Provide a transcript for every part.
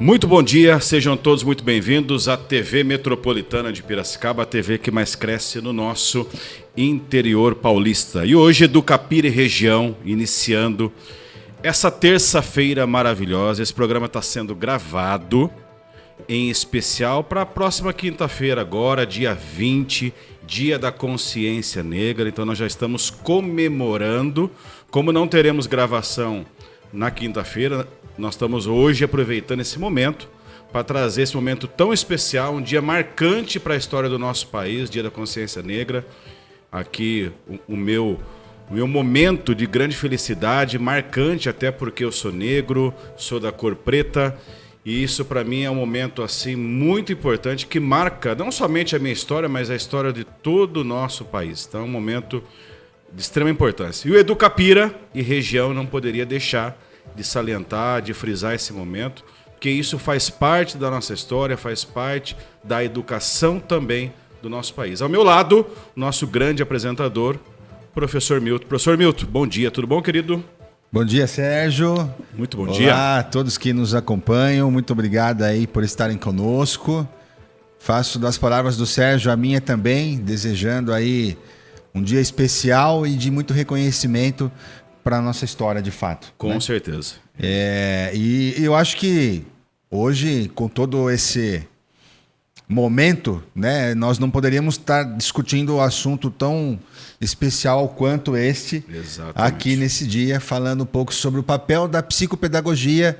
Muito bom dia, sejam todos muito bem-vindos à TV Metropolitana de Piracicaba, a TV que mais cresce no nosso interior paulista. E hoje, Educapira e região, iniciando essa terça-feira maravilhosa. Esse programa está sendo gravado, em especial para a próxima quinta-feira agora, dia 20, Dia da Consciência Negra. Então nós já estamos comemorando, como não teremos gravação na quinta-feira, nós estamos hoje aproveitando esse momento para trazer esse momento tão especial, um dia marcante para a história do nosso país, Dia da Consciência Negra. Aqui o meu momento de grande felicidade, marcante até porque eu sou negro, sou da cor preta, e isso para mim é um momento assim muito importante que marca não somente a minha história, mas a história de todo o nosso país. Então é um momento de extrema importância. E o Educapira e região não poderia deixar de salientar, de frisar esse momento, porque isso faz parte da nossa história, faz parte da educação também do nosso país. Ao meu lado, nosso grande apresentador, professor Milton. Professor Milton, bom dia, tudo bom, querido? Bom dia, Sérgio. Muito bom dia. Olá a todos que nos acompanham, muito obrigado aí por estarem conosco. Faço das palavras do Sérgio a minha também, desejando aí um dia especial e de muito reconhecimento para a nossa história, de fato. Com certeza. E eu acho que hoje, com todo esse momento, né, nós não poderíamos estar discutindo um assunto tão especial quanto este. Exatamente. Aqui nesse dia, falando um pouco sobre o papel da psicopedagogia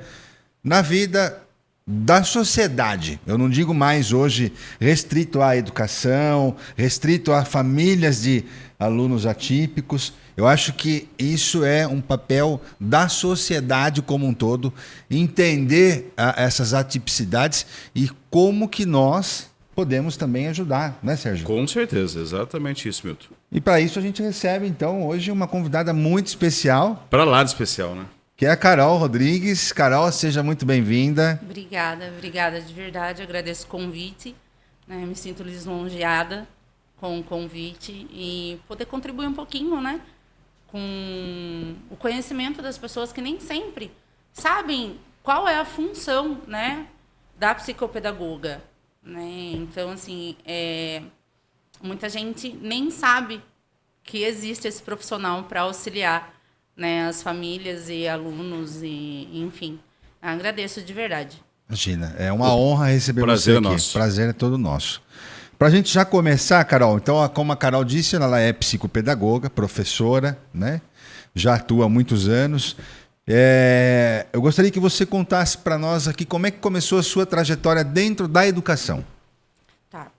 na vida da sociedade. Eu não digo mais hoje restrito à educação, restrito a famílias de alunos atípicos. Eu acho que isso é um papel da sociedade como um todo, entender essas atipicidades e como que nós podemos também ajudar, né, Sérgio? Com certeza, exatamente isso, Milton. E para isso a gente recebe, então, hoje uma convidada muito especial. Para lá de especial, né? Que é a Carol Rodrigues. Carol, seja muito bem-vinda. Obrigada de verdade, eu agradeço o convite, né? Me sinto lisonjeada com o convite e poder contribuir um pouquinho, né, com o conhecimento das pessoas que nem sempre sabem qual é a função, né, da psicopedagoga, né? Então, assim, muita gente nem sabe que existe esse profissional para auxiliar, né, as famílias e alunos e enfim. Agradeço de verdade. Imagina, é uma honra receber prazer você aqui. Nosso. Prazer é todo nosso. Para a gente já começar, Carol, então, como a Carol disse, ela é psicopedagoga, professora, né? Já atua há muitos anos. Eu gostaria que você contasse para nós aqui como é que começou a sua trajetória dentro da educação. Tá.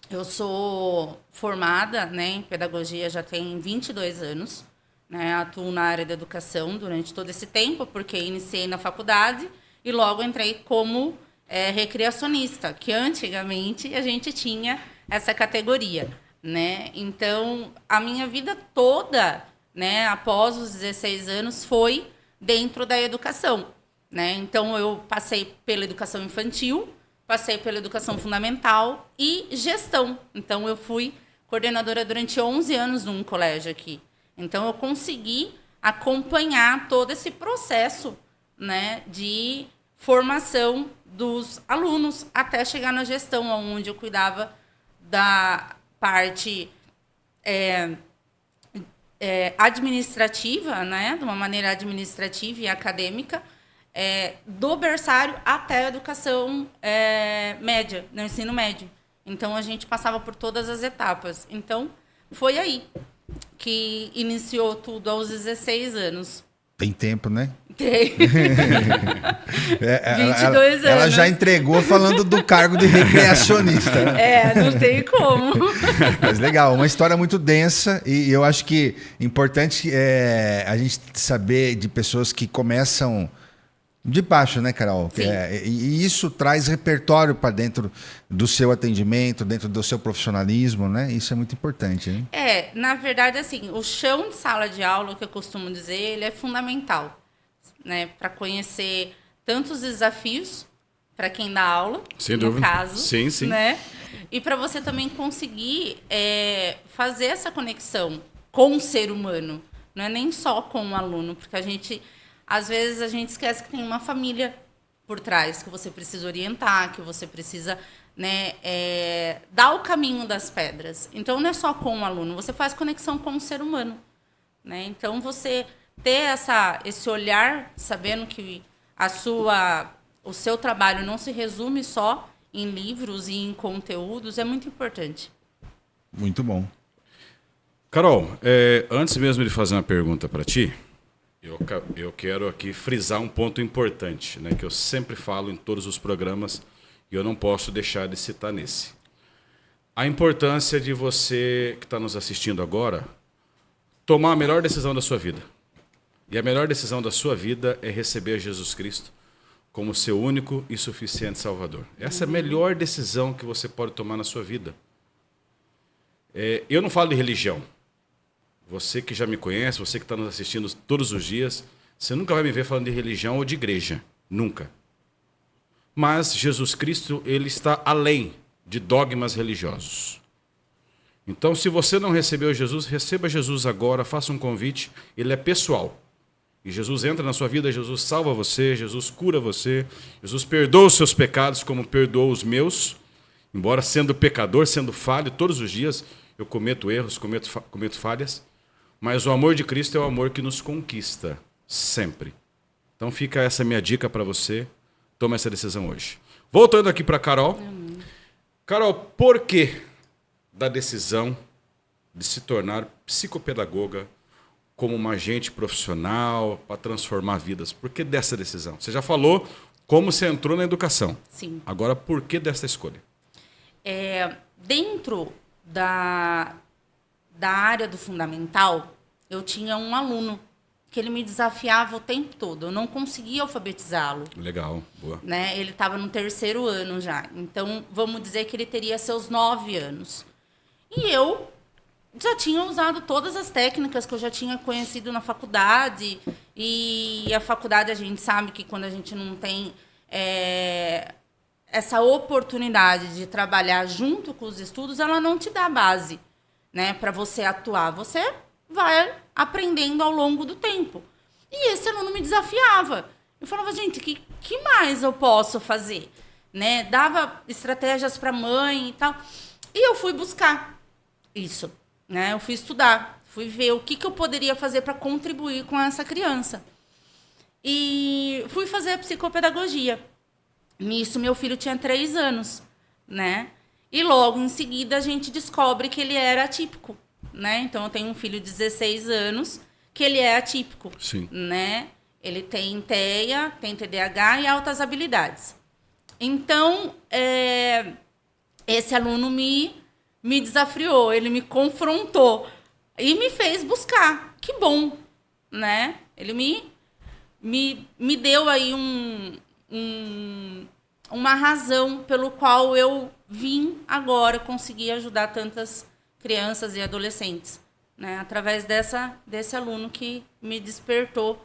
Eu sou formada, né, em pedagogia já tem 22 anos. Né? Atuo na área da educação durante todo esse tempo, porque iniciei na faculdade e logo entrei como recreacionista, que antigamente a gente tinha essa categoria, né? Então, a minha vida toda, né, após os 16 anos, foi dentro da educação, né? Então, eu passei pela educação infantil, passei pela educação fundamental e gestão. Então, eu fui coordenadora durante 11 anos num colégio aqui. Então, eu consegui acompanhar todo esse processo, né, de formação dos alunos até chegar na gestão, onde eu cuidava da parte administrativa, né, de uma maneira administrativa e acadêmica, do berçário até a educação média, no ensino médio. Então, a gente passava por todas as etapas. Então, foi aí que iniciou tudo aos 16 anos. Tem tempo, né? Tem. 22 anos. Ela já entregou falando do cargo de recreacionista. Não tem como. Mas legal, uma história muito densa e eu acho que importante a gente saber de pessoas que começam de baixo, né, Carol? E isso traz repertório para dentro do seu atendimento, dentro do seu profissionalismo, né? Isso é muito importante, né? Na verdade, assim, o chão de sala de aula, que eu costumo dizer, ele é fundamental, né, para conhecer tantos desafios para quem dá aula, sem no dúvida. caso, sim. né? E para você também conseguir fazer essa conexão com o ser humano, não é nem só com o aluno, porque às vezes a gente esquece que tem uma família por trás, que você precisa orientar, que você precisa, né, dar o caminho das pedras. Então, não é só com o aluno, você faz conexão com o ser humano. Né? Então, você ter esse olhar, sabendo que o seu trabalho não se resume só em livros e em conteúdos, é muito importante. Muito bom. Carol, antes mesmo de fazer uma pergunta para ti, eu quero aqui frisar um ponto importante, né, que eu sempre falo em todos os programas e eu não posso deixar de citar nesse. A importância de você que está nos assistindo agora tomar a melhor decisão da sua vida. E a melhor decisão da sua vida é receber Jesus Cristo como seu único e suficiente Salvador. Essa é a melhor decisão que você pode tomar na sua vida. Eu não falo de religião. Você que já me conhece, você que está nos assistindo todos os dias, você nunca vai me ver falando de religião ou de igreja. Nunca. Mas Jesus Cristo, ele está além de dogmas religiosos. Então, se você não recebeu Jesus, receba Jesus agora, faça um convite, ele é pessoal. E Jesus entra na sua vida, Jesus salva você, Jesus cura você, Jesus perdoa os seus pecados como perdoou os meus. Embora sendo pecador, sendo falho, todos os dias eu cometo erros, cometo falhas. Mas o amor de Cristo é o amor que nos conquista, sempre. Então fica essa minha dica para você, toma essa decisão hoje. Voltando aqui para Carol. Carol, por que da decisão de se tornar psicopedagoga como uma agente profissional para transformar vidas? Por que dessa decisão? Você já falou como você entrou na educação. Sim. Agora, por que dessa escolha? Dentro da área do fundamental, eu tinha um aluno que ele me desafiava o tempo todo. Eu não conseguia alfabetizá-lo. Legal, boa. Né? Ele estava no 3º ano já. Então, vamos dizer que ele teria seus 9 anos. E eu já tinha usado todas as técnicas que eu já tinha conhecido na faculdade. E a faculdade, a gente sabe que quando a gente não tem essa oportunidade de trabalhar junto com os estudos, ela não te dá base, né, para você atuar. Você vai aprendendo ao longo do tempo. E esse aluno me desafiava. Eu falava, gente, que mais eu posso fazer? Né? Dava estratégias para a mãe e tal. E eu fui buscar isso. Né? Eu fui estudar, fui ver o que eu poderia fazer para contribuir com essa criança. E fui fazer a psicopedagogia. Nisso, meu filho tinha 3 anos. Né? E logo em seguida a gente descobre que ele era atípico. Né? Então, eu tenho um filho de 16 anos que ele é atípico. Sim. Né? Ele tem TEA, tem TDAH e altas habilidades. Então, esse aluno me desafiou, ele me confrontou e me fez buscar. Que bom, né? Ele me deu aí uma razão pelo qual eu vim agora conseguir ajudar tantas crianças e adolescentes, né? Através desse aluno que me despertou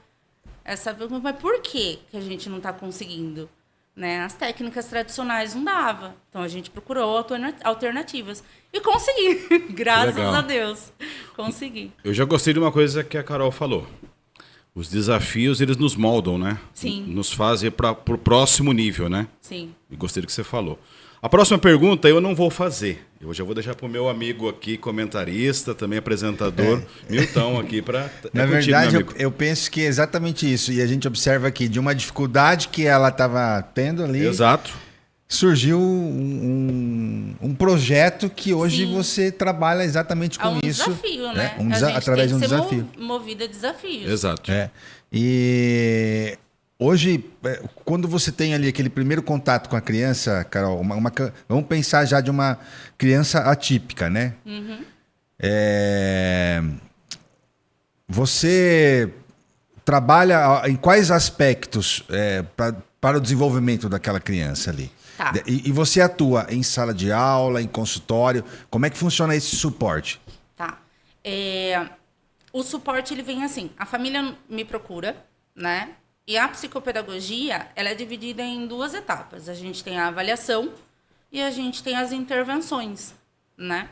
essa pergunta, mas por que a gente não está conseguindo? Né? As técnicas tradicionais não dava. Então, a gente procurou alternativas. E consegui, graças a Deus. Consegui. Eu já gostei de uma coisa que a Carol falou. Os desafios, eles nos moldam, né? Sim. Nos fazem para o próximo nível, né? Sim. E gostei do que você falou. A próxima pergunta eu não vou fazer. Eu já vou deixar para o meu amigo aqui, comentarista, também apresentador, Milton, aqui para... Na verdade, eu penso que é exatamente isso. E a gente observa aqui, de uma dificuldade que ela estava tendo ali... Exato. Surgiu um projeto que hoje Sim. você trabalha exatamente com isso. É um desafio, né? Através de um desafio. Movida a desafios. Exato. E... Hoje, quando você tem ali aquele primeiro contato com a criança, Carol, vamos pensar já de uma criança atípica, né? Uhum. Você trabalha em quais aspectos para o desenvolvimento daquela criança ali? Tá. E você atua em sala de aula, em consultório? Como é que funciona esse suporte? Tá. O suporte, ele vem assim, a família me procura, né? E a psicopedagogia, ela é dividida em 2 etapas. A gente tem a avaliação e a gente tem as intervenções, né?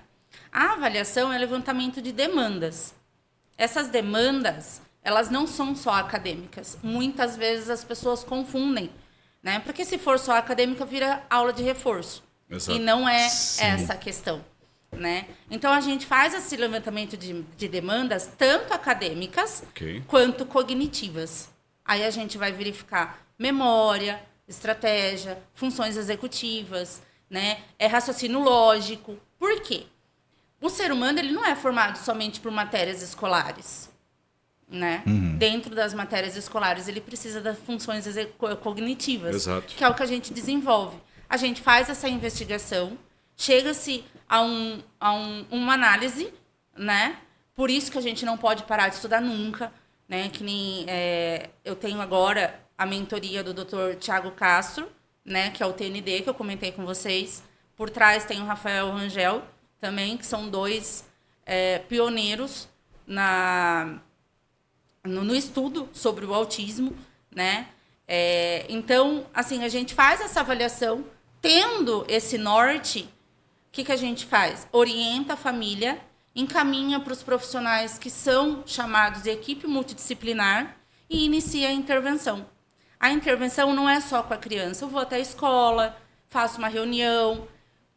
A avaliação é o levantamento de demandas. Essas demandas, elas não são só acadêmicas. Muitas vezes as pessoas confundem, né? Porque se for só acadêmica, vira aula de reforço. Exato. E não é Sim. essa a questão, né? Então, a gente faz esse levantamento de demandas, tanto acadêmicas Ok. quanto cognitivas. Aí a gente vai verificar memória, estratégia, funções executivas, né? Raciocínio lógico. Por quê? O ser humano ele não é formado somente por matérias escolares, né? Dentro das matérias escolares, ele precisa das funções cognitivas, Exato. que é o que a gente desenvolve. A gente faz essa investigação, chega-se a uma análise, né? Por isso que a gente não pode parar de estudar nunca, né? Que nem eu tenho agora a mentoria do Dr. Tiago Castro, né? Que é o TND que eu comentei com vocês. Por trás tem o Rafael Rangel também, que são dois pioneiros no estudo sobre o autismo, né? Então, assim, a gente faz essa avaliação, tendo esse norte, o que a gente faz? Orienta a família, encaminha para os profissionais que são chamados de equipe multidisciplinar e inicia a intervenção. A intervenção não é só com a criança. Eu vou até a escola, faço uma reunião,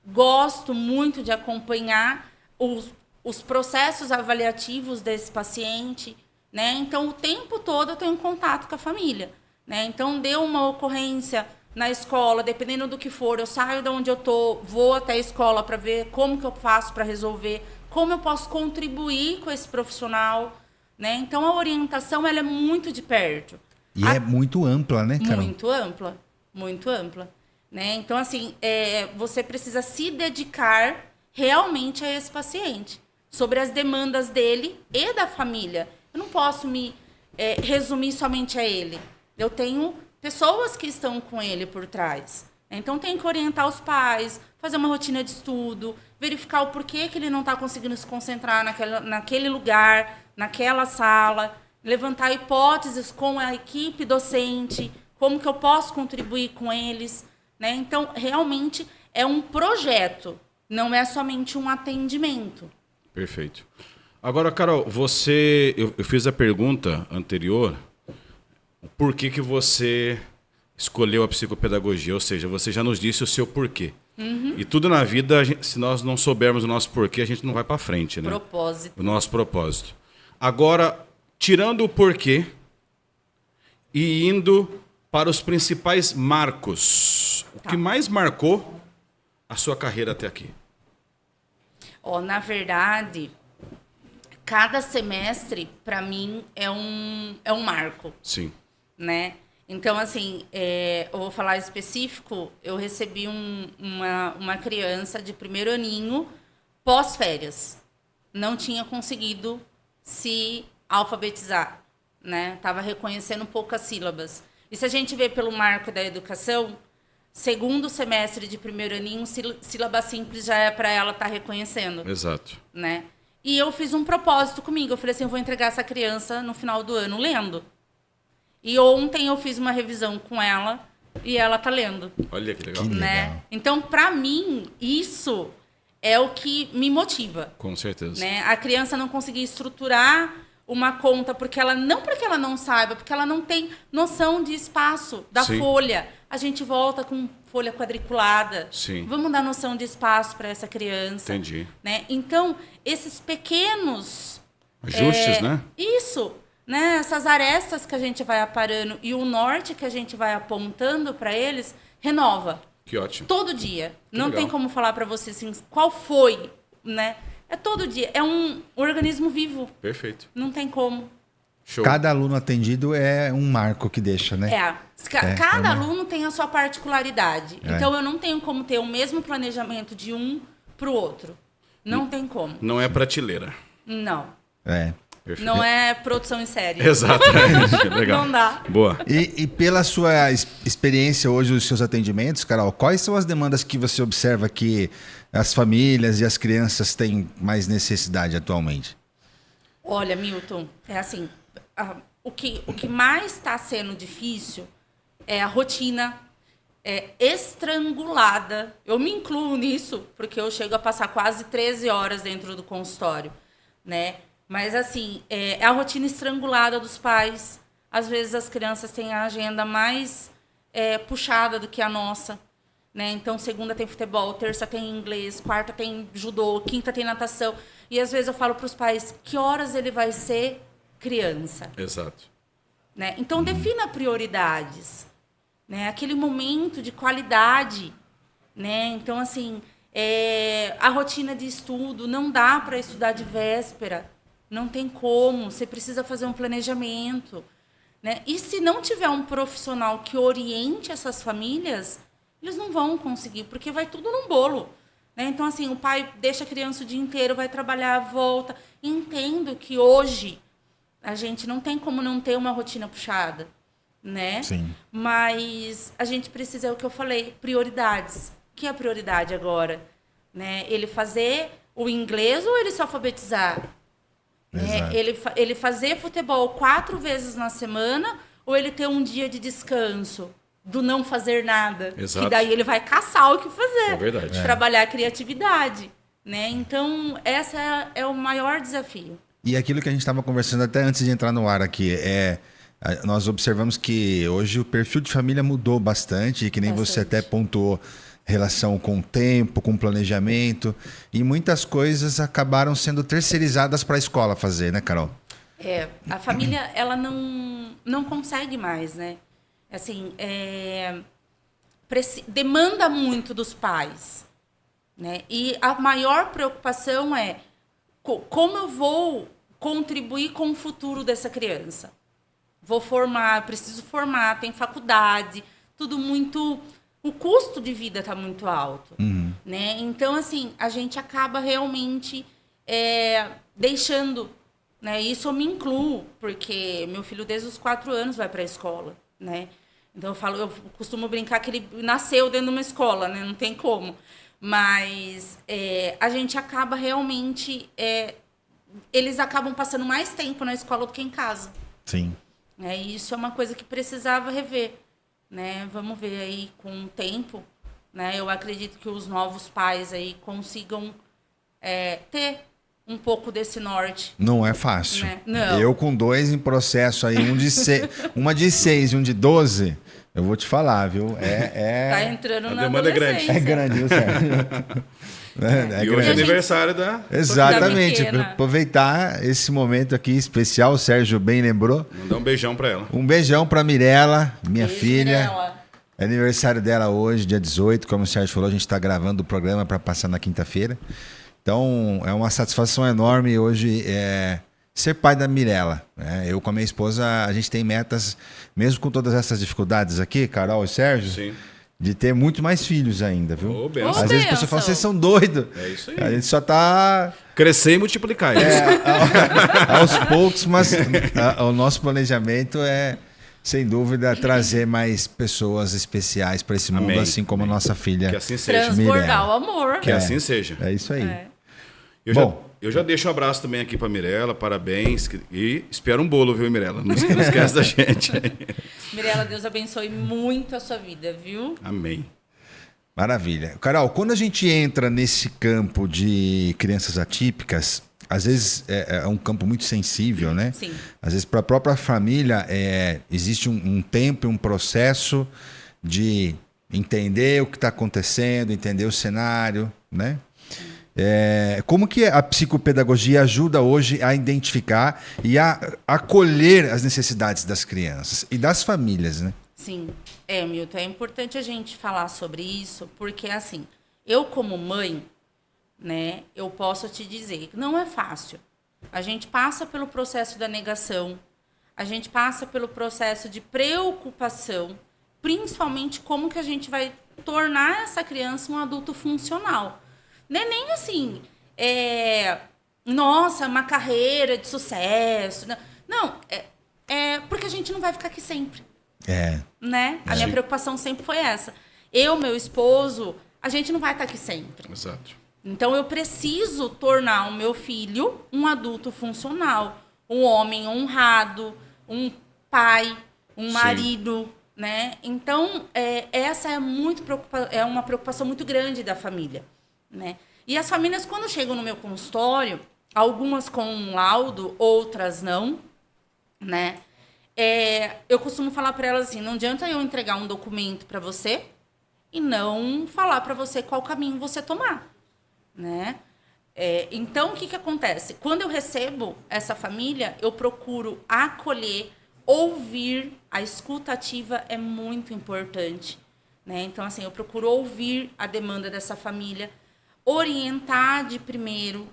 gosto muito de acompanhar os processos avaliativos desse paciente, né? Então, o tempo todo eu tenho contato com a família, né? Então, deu uma ocorrência na escola, dependendo do que for, eu saio de onde eu estou, vou até a escola para ver como que eu faço para resolver, como eu posso contribuir com esse profissional, né? Então, a orientação ela é muito de perto. E é muito ampla, né, Carol? Muito ampla. Né? Então, assim, você precisa se dedicar realmente a esse paciente, sobre as demandas dele e da família. Eu não posso me resumir somente a ele. Eu tenho pessoas que estão com ele por trás. Então, tem que orientar os pais, fazer uma rotina de estudo, verificar o porquê que ele não está conseguindo se concentrar naquele lugar, naquela sala, levantar hipóteses com a equipe docente, como que eu posso contribuir com eles, né? Então, realmente, é um projeto, não é somente um atendimento. Perfeito. Agora, Carol, eu fiz a pergunta anterior, por que você escolheu a psicopedagogia? Ou seja, você já nos disse o seu porquê. E tudo na vida, se nós não soubermos o nosso porquê, a gente não vai para frente, né? Propósito. O nosso propósito. Agora, tirando o porquê e indo para os principais marcos, o que mais marcou a sua carreira até aqui? Na verdade, cada semestre, para mim, é um marco. Sim. Né? Então, assim, eu vou falar específico, eu recebi uma criança de primeiro aninho pós-férias. Não tinha conseguido se alfabetizar, né? Estava reconhecendo poucas sílabas. E se a gente vê pelo marco da educação, segundo semestre de primeiro aninho, sílaba simples já é para ela estar reconhecendo. Exato. Né? E eu fiz um propósito comigo. Eu falei assim, eu vou entregar essa criança no final do ano lendo. E ontem eu fiz uma revisão com ela e ela tá lendo. Olha que legal. Que né? legal. Então, para mim, isso é o que me motiva. Com certeza. Né? A criança não conseguir estruturar uma conta porque ela não saiba, porque ela não tem noção de espaço da Sim. folha. A gente volta com folha quadriculada. Sim. Vamos dar noção de espaço para essa criança. Entendi. Né? Então, esses pequenos Ajustes, né? isso, né? Essas arestas que a gente vai aparando e o norte que a gente vai apontando para eles, renova. Que ótimo. Todo dia. Não legal. tem como falar para você assim, qual foi, né? É todo dia. É um organismo vivo. Perfeito. Não tem como. Show. Cada aluno atendido é um marco que deixa, né? Cada aluno tem a sua particularidade. Então, eu não tenho como ter o mesmo planejamento de um para o outro. Não tem como. Não é prateleira. Não. Perfeito. Não é produção em série. Exatamente. Legal. Não dá. Boa. E pela sua experiência hoje, os seus atendimentos, Carol, quais são as demandas que você observa que as famílias e as crianças têm mais necessidade atualmente? Olha, Milton, é assim, o que mais está sendo difícil é a rotina estrangulada. Eu me incluo nisso, porque eu chego a passar quase 13 horas dentro do consultório, né? Mas, assim, é a rotina estrangulada dos pais. Às vezes, as crianças têm a agenda mais puxada do que a nossa. Né? Então, segunda tem futebol, terça tem inglês, quarta tem judô, quinta tem natação. E às vezes eu falo para os pais, que horas ele vai ser criança? Exato. Né? Então, defina prioridades. Né? Aquele momento de qualidade. Né? Então, assim, a rotina de estudo, não dá para estudar de véspera. Não tem como, você precisa fazer um planejamento. Né? E se não tiver um profissional que oriente essas famílias, eles não vão conseguir, porque vai tudo num bolo. Né? Então, assim, o pai deixa a criança o dia inteiro, vai trabalhar, volta. Entendo que hoje a gente não tem como não ter uma rotina puxada, né? Sim. Mas a gente precisa, é o que eu falei, prioridades. O que é a prioridade agora? Né? Ele fazer o inglês ou ele se alfabetizar? Né? Ele fazer futebol 4 vezes na semana ou ele ter um dia de descanso? Do não fazer nada. Exato. Que daí ele vai caçar o que fazer. É verdade. Trabalhar a criatividade. Né? Então, essa é o maior desafio. E aquilo que a gente estava conversando até antes de entrar no ar aqui, nós observamos que hoje o perfil de família mudou bastante, e que nem você até pontuou, relação com o tempo, com o planejamento, e muitas coisas acabaram sendo terceirizadas para a escola fazer, né, Carol? A família, ela não consegue mais, né? Assim, demanda muito dos pais, né? E a maior preocupação é como eu vou contribuir com o futuro dessa criança. Vou formar, preciso formar, tem faculdade, tudo muito... O custo de vida está muito alto. Né? Então, assim, a gente acaba realmente deixando... Né? Isso eu me incluo, porque meu filho desde os 4 anos vai para a escola, né? Então eu costumo brincar que ele nasceu dentro de uma escola, né? Não tem como. Mas a gente acaba realmente... eles acabam passando mais tempo na escola do que em casa. Sim. E isso é uma coisa que precisava rever. Né? Vamos ver aí com o tempo. Né? Eu acredito que os novos pais aí consigam ter um pouco desse norte. Não é fácil. Né? Não. Eu com 2 em processo aí, uma de 6 e um de 12, eu vou te falar, viu? Tá entrando na demanda é grande. adolescência. É grande, viu, Sérgio? E hoje é aniversário da... Exatamente. Da pequena. Aproveitar esse momento aqui especial, o Sérgio bem lembrou. Mandar um beijão pra ela. Um beijão pra Mirella, minha Beijo, filha. Mirella. É aniversário dela hoje, dia 18. Como o Sérgio falou, a gente está gravando o programa para passar na quinta-feira. Então, é uma satisfação enorme hoje ser pai da Mirella. Né? Eu com a minha esposa, a gente tem metas, mesmo com todas essas dificuldades aqui, Carol e Sérgio, Sim. de ter muito mais filhos ainda, viu? Ô, benção. Às vezes a pessoa fala, vocês são doidos. É isso aí. A gente só tá Crescer e multiplicar. aos poucos, mas o nosso planejamento é, sem dúvida, trazer mais pessoas especiais para esse mundo, Amém. assim como a nossa filha. Que assim seja. Transbordar Mirella. o amor. Que assim seja. É isso aí. Eu já deixo um abraço também aqui pra Mirella, parabéns. E espero um bolo, viu, Mirella? Não esquece da gente. Mirella, Deus abençoe muito a sua vida, viu? Amém. Maravilha. Carol, quando a gente entra nesse campo de crianças atípicas, às vezes é um campo muito sensível, né? Sim. Às vezes, para a própria família, existe um tempo, um processo de entender o que está acontecendo, entender o cenário, né? Como que a psicopedagogia ajuda hoje a identificar e a acolher as necessidades das crianças e das famílias, né? Sim. Milton, é importante a gente falar sobre isso, porque, assim, eu como mãe, né, eu posso te dizer que não é fácil. A gente passa pelo processo da negação, a gente passa pelo processo de preocupação, principalmente como que a gente vai tornar essa criança um adulto funcional. Não é nem assim, nossa, uma carreira de sucesso. Não, porque a gente não vai ficar aqui sempre. Né? A minha preocupação sempre foi essa. Eu, meu esposo, a gente não vai estar aqui sempre. Exato. Então, eu preciso tornar o meu filho um adulto funcional, um homem honrado, um pai, um marido, né? Então, essa é uma preocupação muito grande da família, né? E as famílias, quando chegam no meu consultório, algumas com um laudo, outras não, né? eu costumo falar para elas assim, não adianta eu entregar um documento para você e não falar para você qual caminho você tomar, né? Então, o que acontece? Quando eu recebo essa família, eu procuro acolher, ouvir. A escuta ativa é muito importante, né? Então, assim, eu procuro ouvir a demanda dessa família, orientar de primeiro,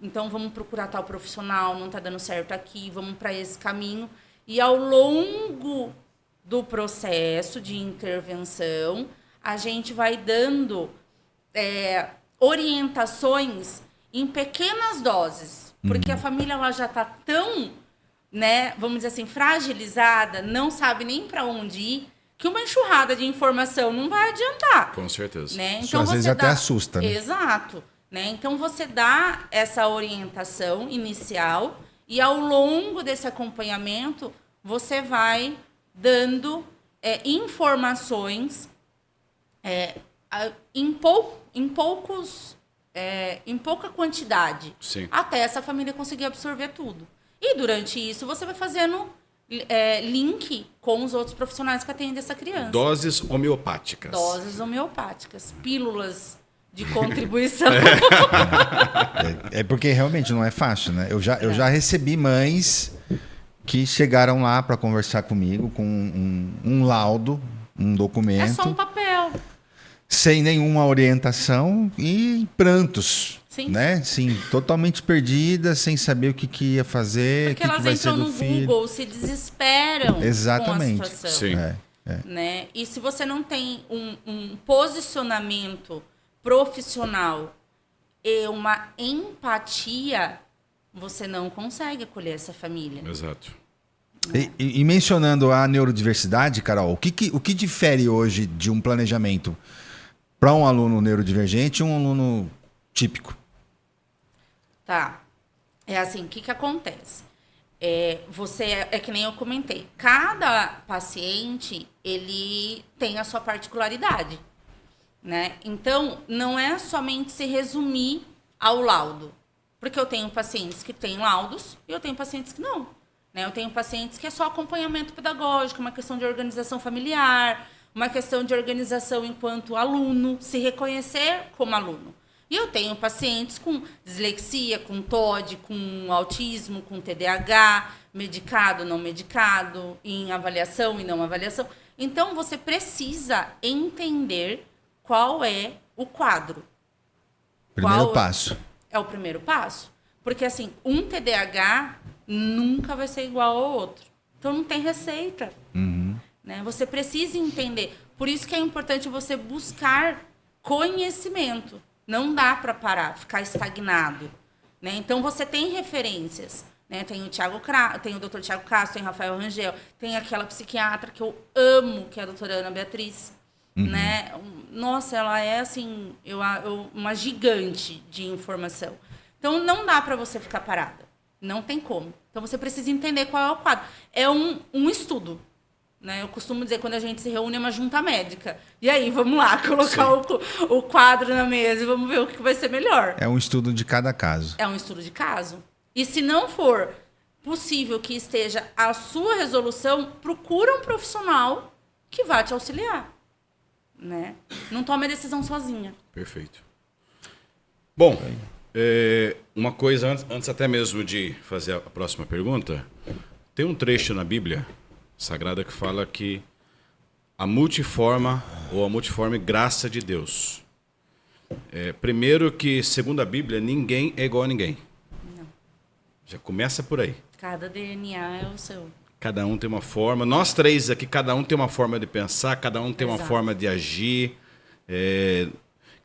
então vamos procurar tal profissional, não está dando certo aqui, vamos para esse caminho. E ao longo do processo de intervenção, a gente vai dando orientações em pequenas doses, porque a família ela já está tão, né, vamos dizer assim, fragilizada, não sabe nem para onde ir, que uma enxurrada de informação não vai adiantar. Com certeza. Né? Isso Então, às vezes até assusta, né? Exato. Né? Então, você dá essa orientação inicial e, ao longo desse acompanhamento, você vai dando informações em pouca quantidade, Sim. até essa família conseguir absorver tudo. E, durante isso, você vai fazendo link com os outros profissionais que atendem essa criança. Doses homeopáticas. Doses homeopáticas, pílulas de contribuição. Porque realmente não é fácil, né? Eu já recebi mães que chegaram lá para conversar comigo com um laudo, um documento. É só um papel. Sem nenhuma orientação e prantos. Sim. Né? Sim, totalmente perdida, sem saber o que ia fazer, Porque o que elas vai ser entram do no filho. Google, se desesperam Exatamente. com a situação. Sim. Né? E se você não tem um posicionamento profissional e uma empatia, você não consegue acolher essa família. Exato. E mencionando a neurodiversidade, Carol, o que difere hoje de um planejamento para um aluno neurodivergente e um aluno típico? Tá. É assim, o que acontece? É que nem eu comentei. Cada paciente, ele tem a sua particularidade, né? Então, não é somente se resumir ao laudo. Porque eu tenho pacientes que têm laudos e eu tenho pacientes que não. Né? Eu tenho pacientes que é só acompanhamento pedagógico, uma questão de organização familiar, uma questão de organização enquanto aluno, se reconhecer como aluno. E eu tenho pacientes com dislexia, com TOD, com autismo, com TDAH, medicado, não medicado, em avaliação e não avaliação. Então, você precisa entender qual é o quadro. Primeiro passo. É o primeiro passo. Porque, assim, um TDAH nunca vai ser igual ao outro. Então, não tem receita. Né? Você precisa entender. Por isso que é importante você buscar conhecimento. Não dá para parar, ficar estagnado. Né? Então, você tem referências. Né? Tem o Dr. Tiago Castro, tem o Rafael Rangel, tem aquela psiquiatra que eu amo, que é a doutora Ana Beatriz. Né? Nossa, ela é assim, uma gigante de informação. Então, não dá para você ficar parada. Não tem como. Então, você precisa entender qual é o quadro. É um estudo. Né? Eu costumo dizer, quando a gente se reúne, é uma junta médica. E aí, vamos lá, colocar o quadro na mesa e vamos ver o que vai ser melhor. É um estudo de cada caso. É um estudo de caso. E se não for possível que esteja a sua resolução, procura um profissional que vá te auxiliar. Né? Não tome a decisão sozinha. Perfeito. Bom, uma coisa, antes até mesmo de fazer a próxima pergunta, tem um trecho na Bíblia Sagrada que fala que a multiforme graça de Deus. Primeiro que, segundo a Bíblia, ninguém é igual a ninguém. Não. Já começa por aí. Cada DNA é o seu. Cada um tem uma forma. Nós três aqui, cada um tem uma forma de pensar, cada um tem uma forma de agir.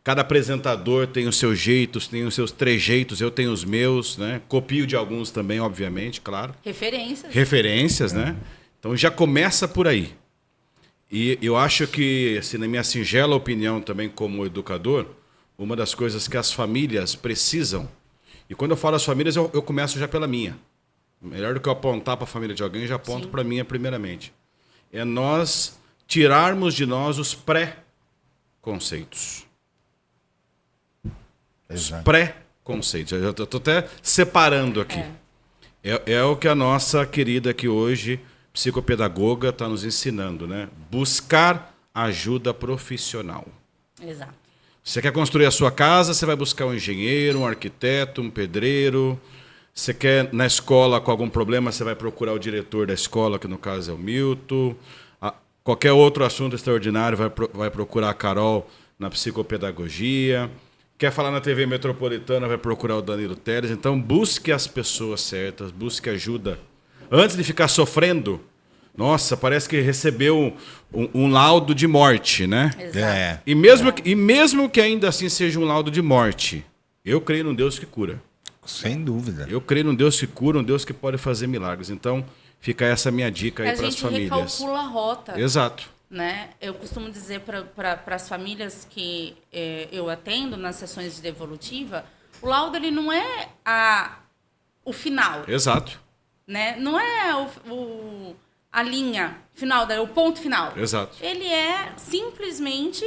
Cada apresentador tem os seus jeitos, tem os seus trejeitos, eu tenho os meus, né? Copio de alguns também, obviamente, claro. Referências, né? Então já começa por aí. E eu acho que, assim, na minha singela opinião também como educador, uma das coisas que as famílias precisam, e quando eu falo as famílias, eu começo já pela minha. Melhor do que eu apontar para a família de alguém, eu já aponto para a minha primeiramente. É nós tirarmos de nós os pré-conceitos. Os pré-conceitos. Eu estou até separando aqui. É o que a nossa querida aqui hoje, psicopedagoga está nos ensinando, né? Buscar ajuda profissional. Exato. Você quer construir a sua casa, você vai buscar um engenheiro, um arquiteto, um pedreiro. Você quer, na escola, com algum problema, você vai procurar o diretor da escola, que no caso é o Milton. Qualquer outro assunto extraordinário, vai procurar a Carol na psicopedagogia. Quer falar na TV Metropolitana, vai procurar o Danilo Teles. Então, busque as pessoas certas, busque ajuda. Antes de ficar sofrendo, nossa, parece que recebeu um laudo de morte, né? Exato. E mesmo que ainda assim seja um laudo de morte, eu creio num Deus que cura. Sem dúvida. Eu creio num Deus que cura, um Deus que pode fazer milagres. Então, fica essa minha dica aí para as famílias. A gente recalcula a rota. Exato. Né? Eu costumo dizer para as famílias que eu atendo nas sessões de devolutiva, o laudo ele não é o final. Exato. Né? Não é a linha final, o ponto final. Exato. Ele é simplesmente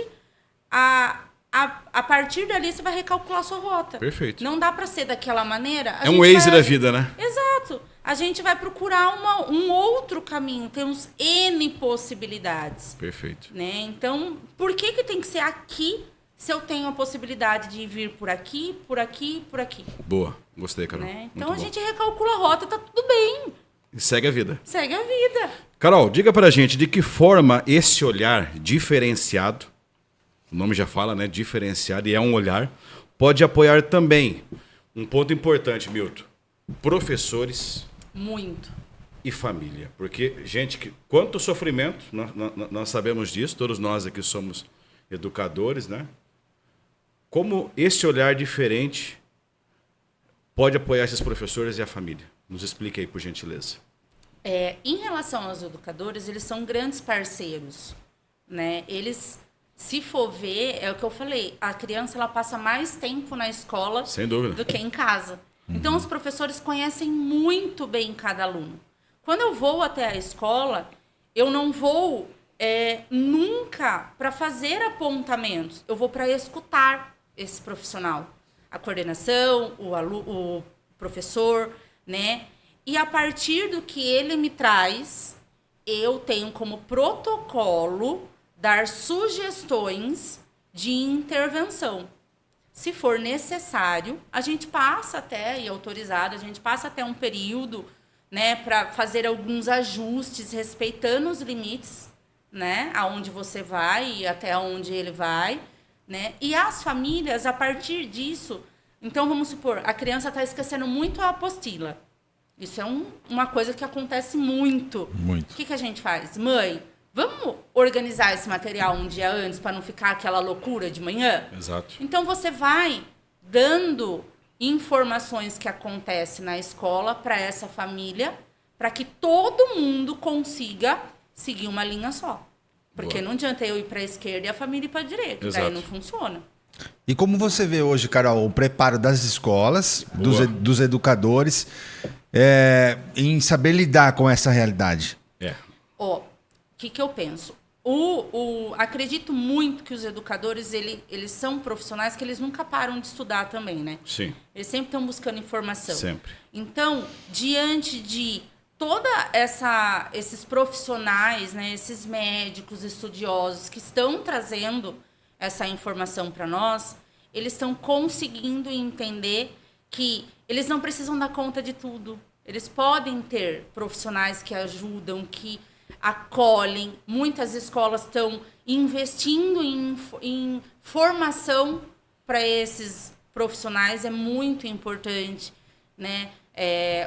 a partir dali você vai recalcular a sua rota. Perfeito. Não dá para ser daquela maneira. É um Waze da vida, né? Exato. A gente vai procurar um outro caminho. Temos N possibilidades. Perfeito. Né? Então, por que tem que ser aqui se eu tenho a possibilidade de vir por aqui, por aqui, por aqui? Boa. Gostei, Carol. Né? Então, a gente recalcula a rota, tá tudo bem. E segue a vida. Segue a vida. Carol, diga pra gente de que forma esse olhar diferenciado, o nome já fala, né? Diferenciado, e é um olhar, pode apoiar também um ponto importante, Milton. Professores. Muito. E família. Porque, gente, quanto sofrimento, nós sabemos disso, todos nós aqui somos educadores, né? Como esse olhar diferente pode apoiar esses professores e a família? Nos explique aí, por gentileza. Em relação aos educadores, eles são grandes parceiros, né? Eles, se for ver, é o que eu falei, a criança ela passa mais tempo na escola sem dúvida do que em casa. Então, os professores conhecem muito bem cada aluno. Quando eu vou até a escola, eu não vou nunca para fazer apontamentos. Eu vou para escutar esse profissional. A coordenação, o professor, né? E a partir do que ele me traz, eu tenho como protocolo dar sugestões de intervenção. Se for necessário, a gente passa até, e autorizado, a gente passa até um período, né, para fazer alguns ajustes, respeitando os limites, né, aonde você vai e até onde ele vai, né, e as famílias, a partir disso, então vamos supor, a criança está esquecendo muito a apostila. Isso é uma coisa que acontece muito. Muito. O que a gente faz? Mãe, vamos organizar esse material um dia antes para não ficar aquela loucura de manhã? Exato. Então, você vai dando informações que acontecem na escola para essa família, para que todo mundo consiga seguir uma linha só. Porque Boa. não adianta eu ir para a esquerda e a família ir para a direita. Exato. Daí não funciona. E como você vê hoje, Carol, o preparo das escolas, dos educadores, em saber lidar com essa realidade? O que eu penso? Acredito muito que os educadores, eles são profissionais que eles nunca param de estudar também, né? Sim. Eles sempre estão buscando informação. Sempre. Então, diante de toda esses profissionais, né, esses médicos estudiosos que estão trazendo essa informação para nós, eles estão conseguindo entender que eles não precisam dar conta de tudo. Eles podem ter profissionais que ajudam, que acolhem. Muitas escolas estão investindo em formação para esses profissionais, é muito importante, né?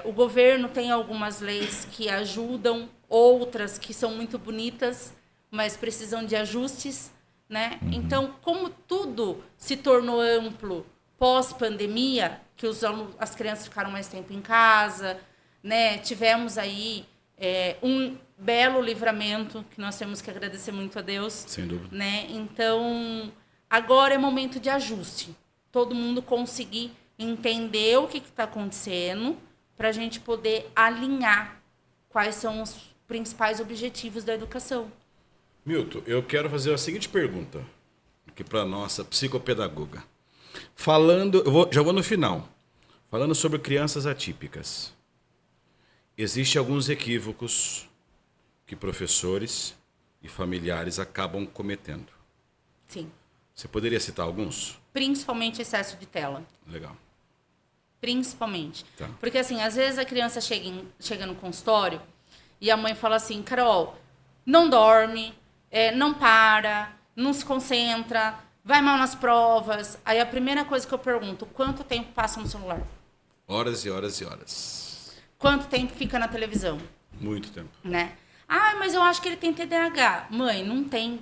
O governo tem algumas leis que ajudam, outras que são muito bonitas, mas precisam de ajustes, né? Então, como tudo se tornou amplo pós-pandemia, que as crianças ficaram mais tempo em casa, né? Tivemos aí um belo livramento, que nós temos que agradecer muito a Deus. Sem dúvida. Né? Então, agora é momento de ajuste. Todo mundo conseguir entender o que está acontecendo para a gente poder alinhar quais são os principais objetivos da educação. Milton, eu quero fazer a seguinte pergunta aqui para a nossa psicopedagoga. Já vou no final. Falando sobre crianças atípicas. Existem alguns equívocos que professores e familiares acabam cometendo. Sim. Você poderia citar alguns? Principalmente excesso de tela. Legal. Principalmente. Tá. Porque, assim, às vezes a criança chega no consultório e a mãe fala assim, Carol, não dorme, não para, não se concentra, vai mal nas provas. Aí a primeira coisa que eu pergunto, quanto tempo passa no celular? Horas e horas e horas. Quanto tempo fica na televisão? Muito tempo. Né? Ah, mas eu acho que ele tem TDAH. Mãe, não tem.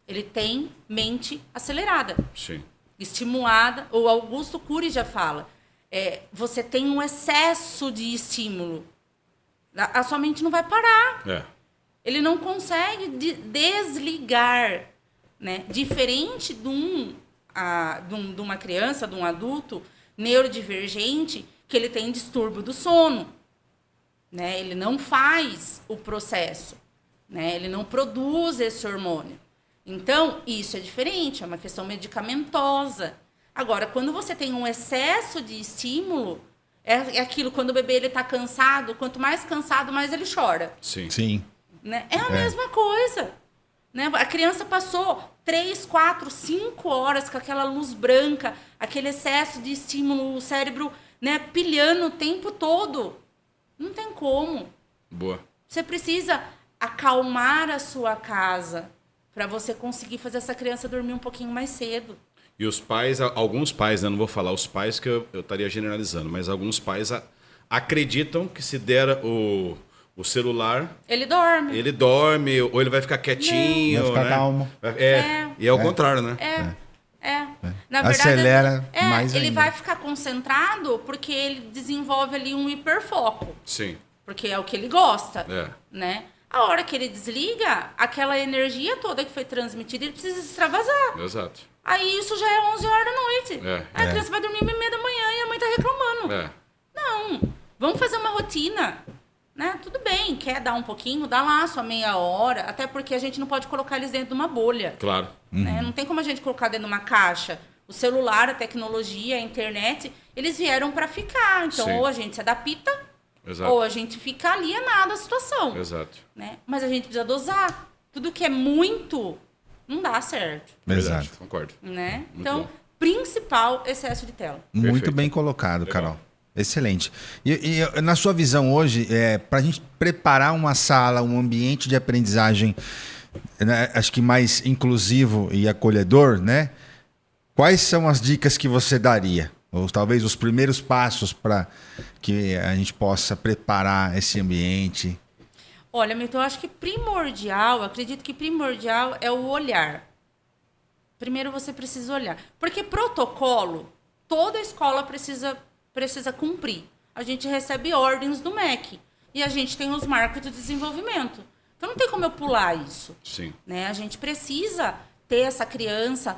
Ele tem mente acelerada, Sim. estimulada. O Augusto Cury já fala. Você tem um excesso de estímulo. A sua mente não vai parar. Ele não consegue desligar. Né? Diferente de uma criança, de um adulto neurodivergente, que ele tem distúrbio do sono. Né? Ele não faz o processo. Né? Ele não produz esse hormônio. Então, isso é diferente, é uma questão medicamentosa. Agora, quando você tem um excesso de estímulo, é aquilo, quando o bebê está cansado, quanto mais cansado, mais ele chora. Sim. Né? É a mesma coisa. Né? A criança passou 3, 4, 5 horas com aquela luz branca, aquele excesso de estímulo, o cérebro, né, pilhando o tempo todo. Não tem como. Boa. Você precisa acalmar a sua casa para você conseguir fazer essa criança dormir um pouquinho mais cedo. E os pais, alguns pais, né, não vou falar os pais que eu estaria generalizando, mas alguns pais acreditam que se der o celular... Ele dorme. Ou ele vai ficar quietinho. Vai ficar calmo. E é o contrário, né? Na verdade, acelera mais ele ainda. vai ficar concentrado porque ele desenvolve ali um hiperfoco. Sim. Porque é o que ele gosta. Né? A hora que ele desliga, aquela energia toda que foi transmitida, ele precisa extravasar. Exato. Aí isso já é 11 horas da noite. Aí a criança vai dormir 1h30 da manhã e a mãe tá reclamando. Não, vamos fazer uma rotina. Né? Tudo bem, quer dar um pouquinho, dá lá a sua meia hora, até porque a gente não pode colocar eles dentro de uma bolha. Claro. Né? Não tem como a gente colocar dentro de uma caixa. O celular, a tecnologia, a internet, eles vieram para ficar. Então, Sim. ou a gente se adapta, Exato. ou a gente fica alienado à situação. Exato. Né? Mas a gente precisa dosar. Tudo que é muito, não dá certo. Verdade, Exato. concordo. Né? Muito Então, bom. principal, excesso de tela. Muito Perfeito. bem colocado, Legal. Carol. Excelente. E na sua visão hoje, para a gente preparar uma sala, um ambiente de aprendizagem, né, acho que mais inclusivo e acolhedor, né? Quais são as dicas que você daria? Ou talvez os primeiros passos para que a gente possa preparar esse ambiente? Olha, Milton, eu acho que primordial, acredito que primordial é o olhar. Primeiro você precisa olhar. Porque protocolo, toda escola precisa cumprir. A gente recebe ordens do MEC. E a gente tem os marcos de desenvolvimento. Então não tem como eu pular isso. Sim. Né? A gente precisa ter essa criança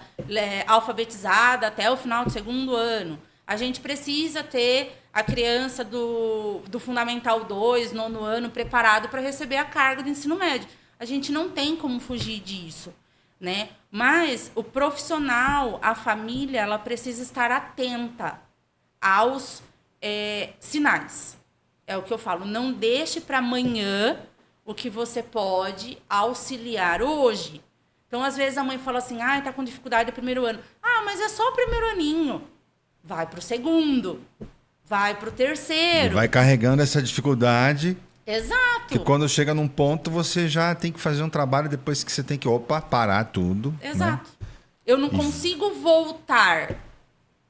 alfabetizada até o final do 2º ano. A gente precisa ter a criança do Fundamental 2, 9º ano, preparado para receber a carga do ensino médio. A gente não tem como fugir disso. Né? Mas o profissional, a família, ela precisa estar atenta aos sinais. É o que eu falo. Não deixe para amanhã o que você pode auxiliar hoje. Então, às vezes, a mãe fala assim, tá com dificuldade no 1º ano. Mas é só o 1º aninho. Vai para o 2º. Vai para o 3º. E vai carregando essa dificuldade. Exato. Que quando chega num ponto, você já tem que fazer um trabalho depois que você tem que, parar tudo. Exato. Né? Eu não consigo voltar.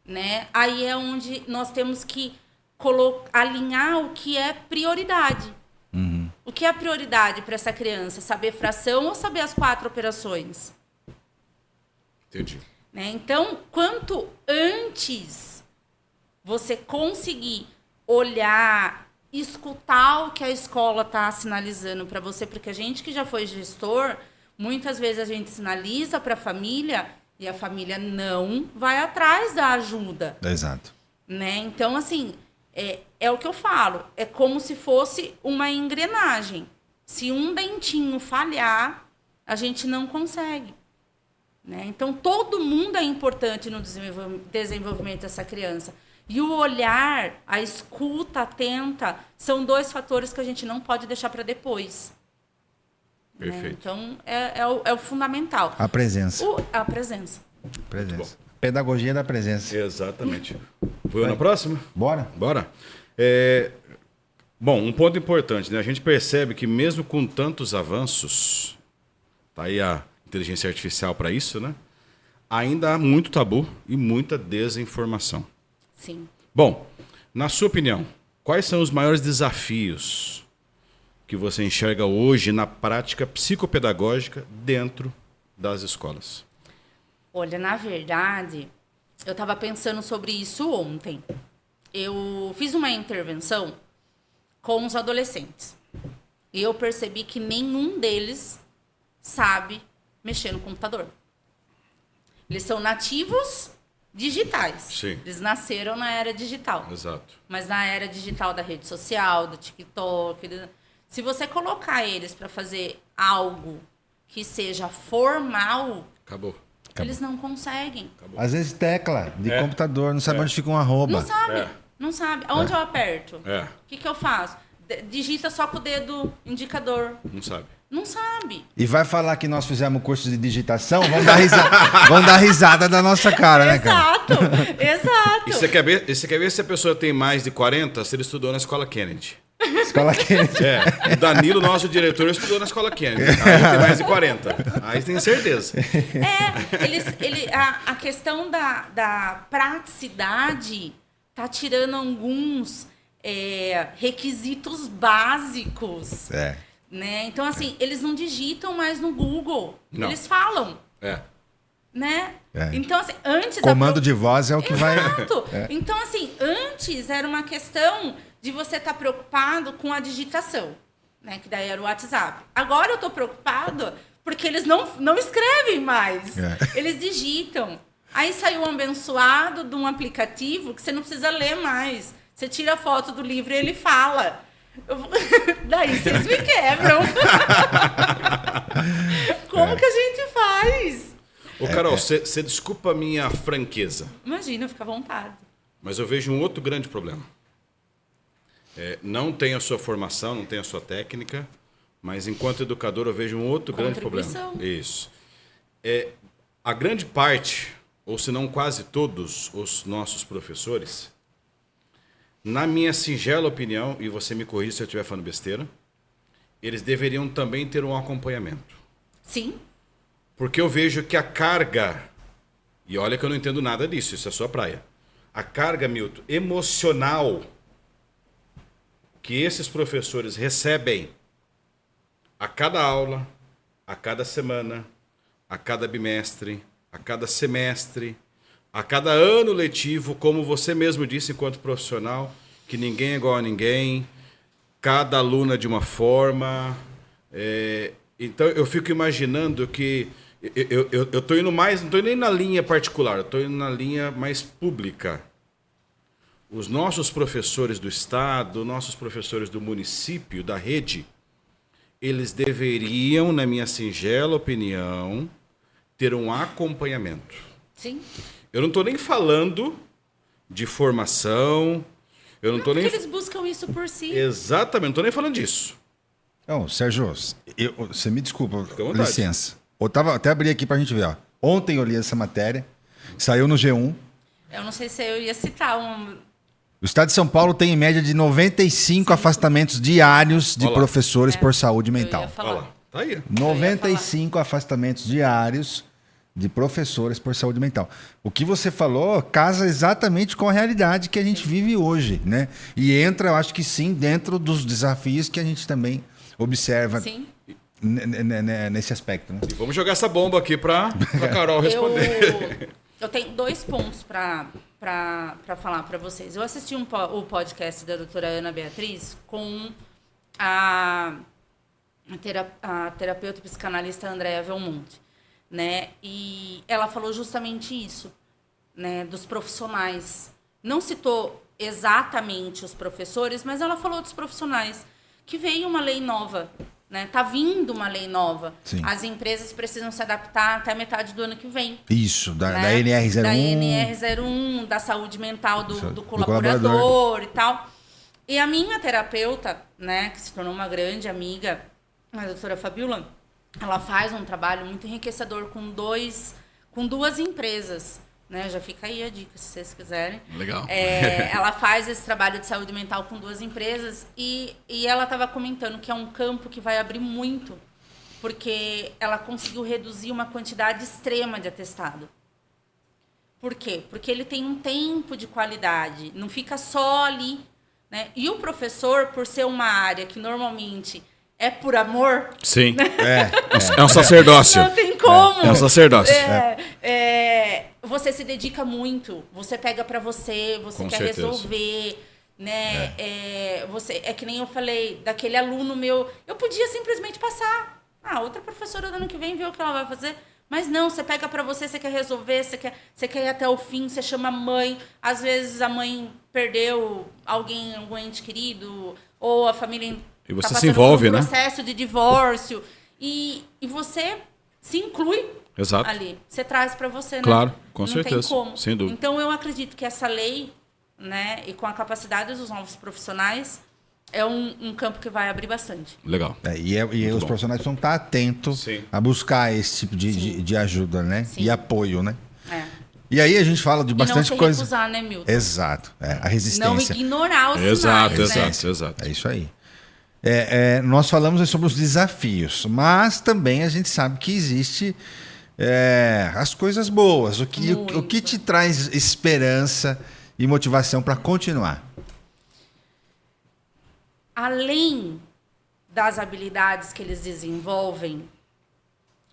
Né? Aí é onde nós temos que alinhar o que é prioridade. O que é a prioridade para essa criança? Saber fração ou saber as 4 operações? Entendi. Né? Então, quanto antes você conseguir olhar, escutar o que a escola está sinalizando para você, porque a gente que já foi gestor, muitas vezes a gente sinaliza para a família e a família não vai atrás da ajuda. Exato. Né? Então, assim, é o que eu falo. É como se fosse uma engrenagem. Se um dentinho falhar, a gente não consegue. Né? Então, todo mundo é importante no desenvolvimento dessa criança. E o olhar, a escuta atenta, são 2 fatores que a gente não pode deixar para depois. né? Perfeito. Então, é o fundamental. A presença. A presença. Presença. Pedagogia da presença. Exatamente. Vou na próxima? Bora? Bora. Bom, um ponto importante, né? A gente percebe que mesmo com tantos avanços, tá aí a inteligência artificial para isso, né? Ainda há muito tabu e muita desinformação. Sim. Bom, na sua opinião, quais são os maiores desafios que você enxerga hoje na prática psicopedagógica dentro das escolas? Olha, na verdade, eu estava pensando sobre isso ontem. Eu fiz uma intervenção com os adolescentes. E eu percebi que nenhum deles sabe mexer no computador. Eles são nativos digitais. Sim. Eles nasceram na era digital. Exato. Mas na era digital da rede social, do TikTok, se você colocar eles para fazer algo que seja formal, Acabou. eles não conseguem. Às vezes tecla de computador, não sabe onde fica um arroba. Não sabe. É. Não sabe. Onde eu aperto? É. O que eu faço? Digita só com o dedo indicador. Não sabe. Não sabe. E vai falar que nós fizemos curso de digitação, vão dar risada da nossa cara, né, cara? Exato. E você quer ver se a pessoa tem mais de 40, se ele estudou na escola Kennedy? Escola Kennedy. O Danilo, nosso diretor, estudou na escola Kennedy. Aí tem mais de 40. Aí tem certeza. A questão da praticidade tá tirando alguns requisitos básicos. Né? Então, assim, eles não digitam mais no Google. Não. Eles falam. Né? Então, assim, antes... Comando de voz é o que vai... Exato. Então, assim, antes era uma questão de você estar preocupado com a digitação, né? Que daí era o WhatsApp. Agora eu estou preocupado porque eles não escrevem mais. Eles digitam. Aí saiu um abençoado de um aplicativo que você não precisa ler mais. Você tira a foto do livro e ele fala. Daí vocês me quebram. Como que a gente faz? Ô, Carol, você desculpa a minha franqueza, Imagina, fica à vontade. mas eu vejo um outro grande problema. Não tenho a sua formação, não tenho a sua técnica, mas enquanto educador eu vejo um outro grande problema. Isso. A grande parte, ou se não quase todos os nossos professores, na minha singela opinião, e você me corrija se eu estiver falando besteira, eles deveriam também ter um acompanhamento. Sim. Porque eu vejo que a carga, e olha que eu não entendo nada disso, isso é sua praia, a carga, Milton, emocional que esses professores recebem a cada aula, a cada semana, a cada bimestre, a cada semestre, a cada ano letivo, como você mesmo disse enquanto profissional, que ninguém é igual a ninguém, cada aluno é de uma forma. Então eu fico imaginando que eu estou indo mais, não estou nem na linha particular, eu estou indo na linha mais pública. Os nossos professores do estado, nossos professores do município, da rede, eles deveriam, na minha singela opinião, ter um acompanhamento. Sim. Eu não estou nem falando de formação. Eu não estou nem. Porque eles buscam isso por si. Exatamente, não estou nem falando disso. Não, Sérgio, você me desculpa, Fica à vontade. licença. Até abri aqui pra gente ver. Ó. Ontem eu li essa matéria, saiu no G1. Eu não sei se eu ia citar um... O estado de São Paulo tem em média de 95 afastamentos diários de professores por saúde mental. Olha lá, tá aí. 95 afastamentos diários de professores por saúde mental. O que você falou casa exatamente com a realidade que a gente vive hoje, né? E entra, eu acho que sim, dentro dos desafios que a gente também observa nesse aspecto. Né? E vamos jogar essa bomba aqui para a Carol responder. Eu tenho 2 pontos para falar para vocês. Eu assisti o podcast da doutora Ana Beatriz com a terapeuta e psicanalista Andréa Velmonte, né? E ela falou justamente isso, né? Dos profissionais. Não citou exatamente os professores, mas ela falou dos profissionais. Que veio uma lei nova, né? Tá vindo uma lei nova. Sim. As empresas precisam se adaptar até metade do ano que vem. Isso, da né? NR01. Da NR01, da saúde mental do colaborador e tal. E a minha terapeuta, né, que se tornou uma grande amiga, a doutora Fabiola, ela faz um trabalho muito enriquecedor com duas empresas. Né? Já fica aí a dica, se vocês quiserem. Legal. Ela faz esse trabalho de saúde mental com 2 empresas e ela estava comentando que é um campo que vai abrir muito, porque ela conseguiu reduzir uma quantidade extrema de atestado. Por quê? Porque ele tem um tempo de qualidade, não fica só ali. Né? E o professor, por ser uma área que normalmente é por amor... Sim, né? É um sacerdócio. Não tem como. É um sacerdócio. Você se dedica muito, você pega para você Com quer certeza. resolver, né? É que nem eu falei, daquele aluno meu, eu podia simplesmente passar. Outra professora do ano que vem vê o que ela vai fazer. Mas não, você pega para você quer resolver, você quer ir até o fim, você chama a mãe. Às vezes a mãe perdeu algum ente querido, ou a família e você tá se envolve, por um né? processo de divórcio. E você se inclui. Exato. Ali. Você traz para você, né? Claro, com não certeza. Não tem como. Sem dúvida. Então, eu acredito que essa lei, né, e com a capacidade dos novos profissionais, é um campo que vai abrir bastante. Legal. E os profissionais precisam estar atentos a buscar esse tipo de ajuda, né? Sim. E apoio, né? E aí a gente fala de bastante coisa. Não se recusar, né, Milton? Exato. A resistência. Não ignorar os sinais, né? Exato. É isso aí. Nós falamos sobre os desafios, mas também a gente sabe que existe as coisas boas. O que te traz esperança e motivação para continuar? Além das habilidades que eles desenvolvem,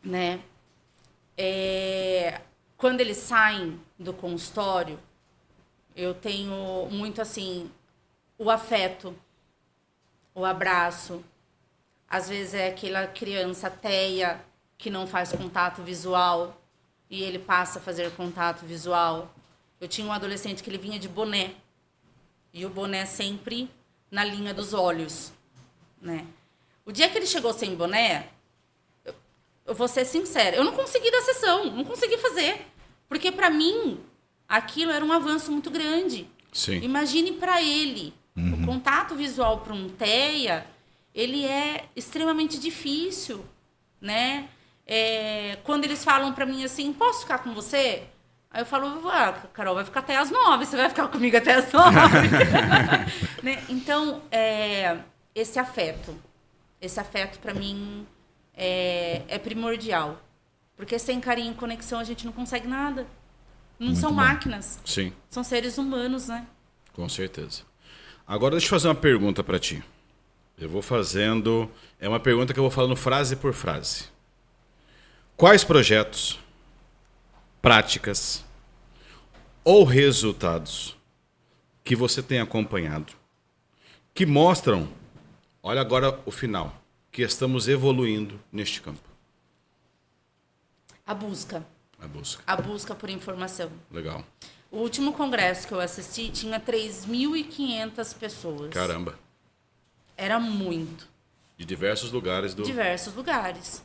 né? Quando eles saem do consultório, eu tenho muito assim o afeto, o abraço. Às vezes é aquela criança teia que não faz contato visual e ele passa a fazer contato visual. Eu tinha um adolescente que ele vinha de boné e o boné sempre na linha dos olhos, né? O dia que ele chegou sem boné, eu vou ser sincera, eu não consegui dar sessão, não consegui fazer, porque para mim aquilo era um avanço muito grande. Sim. Imagine para ele, o contato visual para um TEA, ele é extremamente difícil, né? Quando eles falam para mim assim, posso ficar com você? Aí eu falo, Carol, vai ficar até às 9, você vai ficar comigo até às 9. Né? Então, esse afeto para mim é primordial. Porque sem carinho e conexão a gente não consegue nada. Não são máquinas. Sim. São seres humanos, né? Com certeza. Agora deixa eu fazer uma pergunta para ti. Eu vou fazendo... É uma pergunta que eu vou falando frase por frase. Quais projetos, práticas ou resultados que você tem acompanhado que mostram, olha agora o final, que estamos evoluindo neste campo? A busca. A busca por informação. Legal. O último congresso que eu assisti tinha 3.500 pessoas. Caramba. Era muito. De diversos lugares do... Diversos lugares.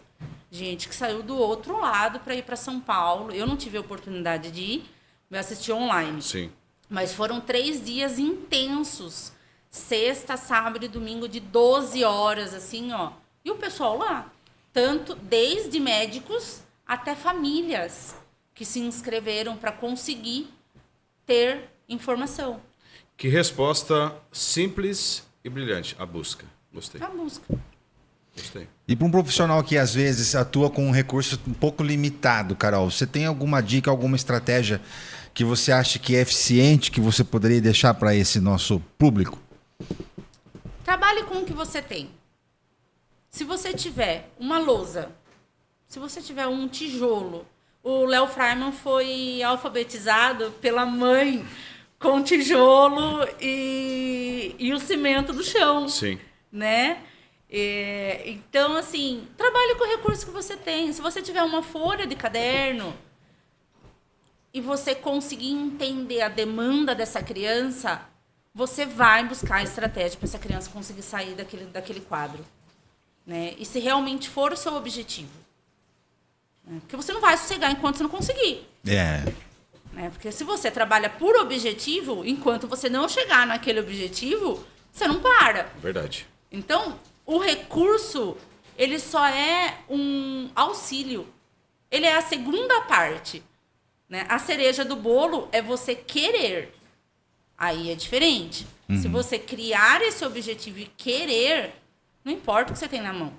Gente que saiu do outro lado para ir para São Paulo. Eu não tive a oportunidade de ir, eu assisti online. Sim. Mas foram 3 dias intensos. Sexta, sábado e domingo de 12 horas, assim, ó. E o pessoal lá. Tanto desde médicos até famílias que se inscreveram para conseguir ter informação. Que resposta simples e brilhante. A busca. Gostei. A busca. Gostei. E para um profissional que às vezes atua com um recurso um pouco limitado, Carol, você tem alguma dica, alguma estratégia que você acha que é eficiente, que você poderia deixar para esse nosso público? Trabalhe com o que você tem. Se você tiver uma lousa, se você tiver um tijolo, o Léo Freiman foi alfabetizado pela mãe com tijolo e o cimento do chão. Sim. Né? Então, assim, trabalhe com o recurso que você tem. Se você tiver uma folha de caderno e você conseguir entender a demanda dessa criança, você vai buscar a estratégia para essa criança conseguir sair daquele quadro. Né? E se realmente for o seu objetivo. Né? Porque você não vai sossegar enquanto você não conseguir. Né? Porque se você trabalha por objetivo, enquanto você não chegar naquele objetivo, você não para. Verdade. Então, o recurso ele só é um auxílio. Ele é a segunda parte, né? A cereja do bolo é você querer. Aí é diferente. Se você criar esse objetivo e querer, não importa o que você tem na mão.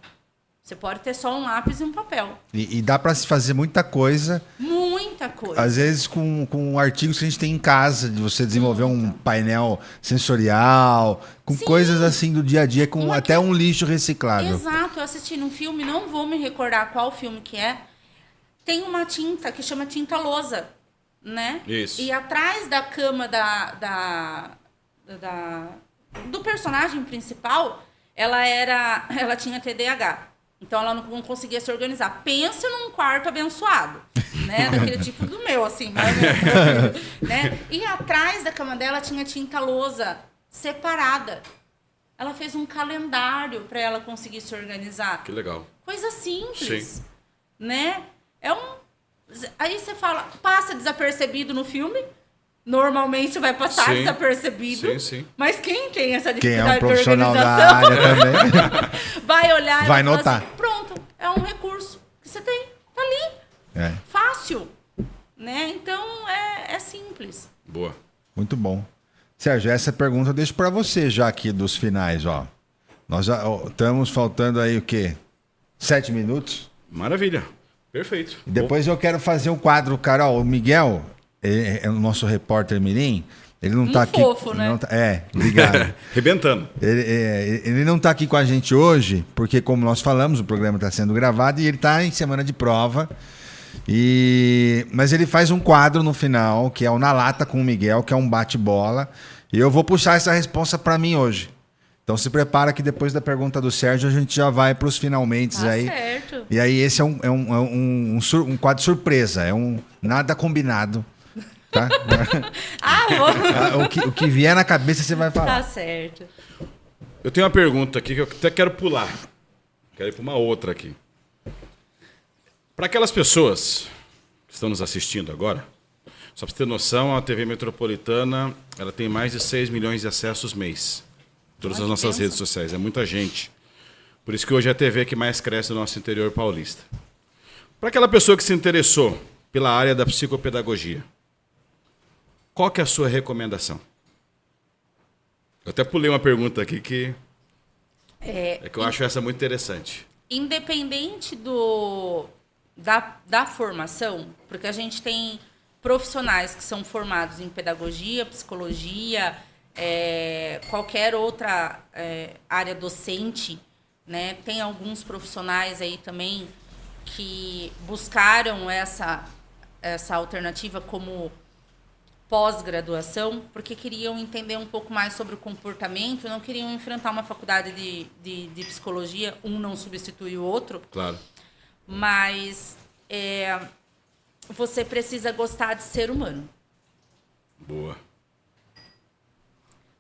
Você pode ter só um lápis e um papel. E dá para se fazer muita coisa. Muita coisa. Às vezes com artigos que a gente tem em casa, de você desenvolver um painel sensorial, com Sim. coisas assim do dia a dia, com até um lixo reciclável. Exato. Eu assisti num filme, não vou me recordar qual filme que é. Tem uma tinta que chama tinta lousa, né? Isso. E atrás da cama do personagem principal, ela tinha TDAH. Então ela não conseguia se organizar. Pense num quarto abençoado, né? Daquele tipo do meu, assim, mais ou menos, né? E atrás da cama dela tinha tinta lousa separada. Ela fez um calendário para ela conseguir se organizar. Que legal. Coisa simples, Sim. né? Aí você fala, passa desapercebido no filme. Normalmente vai passar Sim. desapercebido. Sim, sim. Mas quem tem essa Quem é um dificuldade de profissional da organização área também. vai olhar e Vai falar notar. assim, pronto, é um recurso que você tem, tá ali, É, fácil, né? Então é simples. Boa. muito bom. Sérgio, essa pergunta eu deixo para você já aqui dos finais, ó. Nós já estamos faltando aí o quê? 7 minutos? Maravilha. Perfeito. E depois eu quero fazer um quadro, Carol. O Miguel é o nosso repórter mirim. Ele não tá aqui. Fofo, né? Não tá, obrigado. Rebentando. Ele não está aqui com a gente hoje, porque, como nós falamos, o programa está sendo gravado e ele está em semana de prova. Mas ele faz um quadro no final, que é o Na Lata com o Miguel, que é um bate-bola. E eu vou puxar essa resposta para mim hoje. Então se prepara que depois da pergunta do Sérgio a gente já vai para os finalmente Tá aí. certo. E aí esse é um quadro surpresa, é um nada combinado. Tá? O que vier na cabeça você vai falar. Tá certo. Eu tenho uma pergunta aqui que eu até quero pular. Quero ir para uma outra aqui. Para aquelas pessoas que estão nos assistindo agora, só para você ter noção, a TV Metropolitana ela tem mais de 6 milhões de acessos mês. Todas as nossas redes sociais. É muita gente. Por isso que hoje é a TV que mais cresce no nosso interior paulista. Para aquela pessoa que se interessou pela área da psicopedagogia, qual que é a sua recomendação? Eu até pulei uma pergunta aqui que eu acho essa muito interessante. Independente da formação, porque a gente tem profissionais que são formados em pedagogia, psicologia, qualquer outra área docente, né? Tem alguns profissionais aí também que buscaram essa alternativa como pós-graduação, porque queriam entender um pouco mais sobre o comportamento, não queriam enfrentar uma faculdade de psicologia, um não substitui o outro. Claro. Mas você precisa gostar de ser humano. Boa.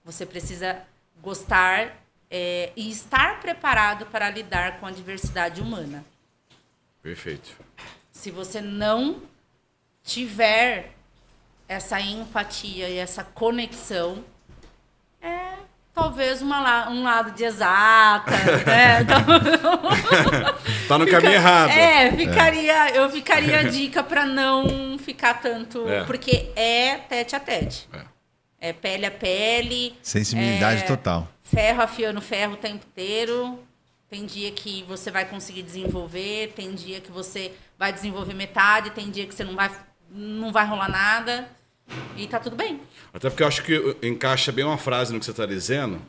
Você precisa gostar e estar preparado para lidar com a diversidade humana. Perfeito. Se você não tiver essa empatia e essa conexão, talvez um lado de exata, né? Tá no caminho errado. Eu ficaria a dica para não ficar tanto, porque é tete a tete. É pele a pele. Sensibilidade total. Ferro afiando ferro o tempo inteiro. Tem dia que você vai conseguir desenvolver, tem dia que você vai desenvolver metade, tem dia que você não vai rolar nada. E tá tudo bem. Até porque eu acho que encaixa bem uma frase no que você está dizendo,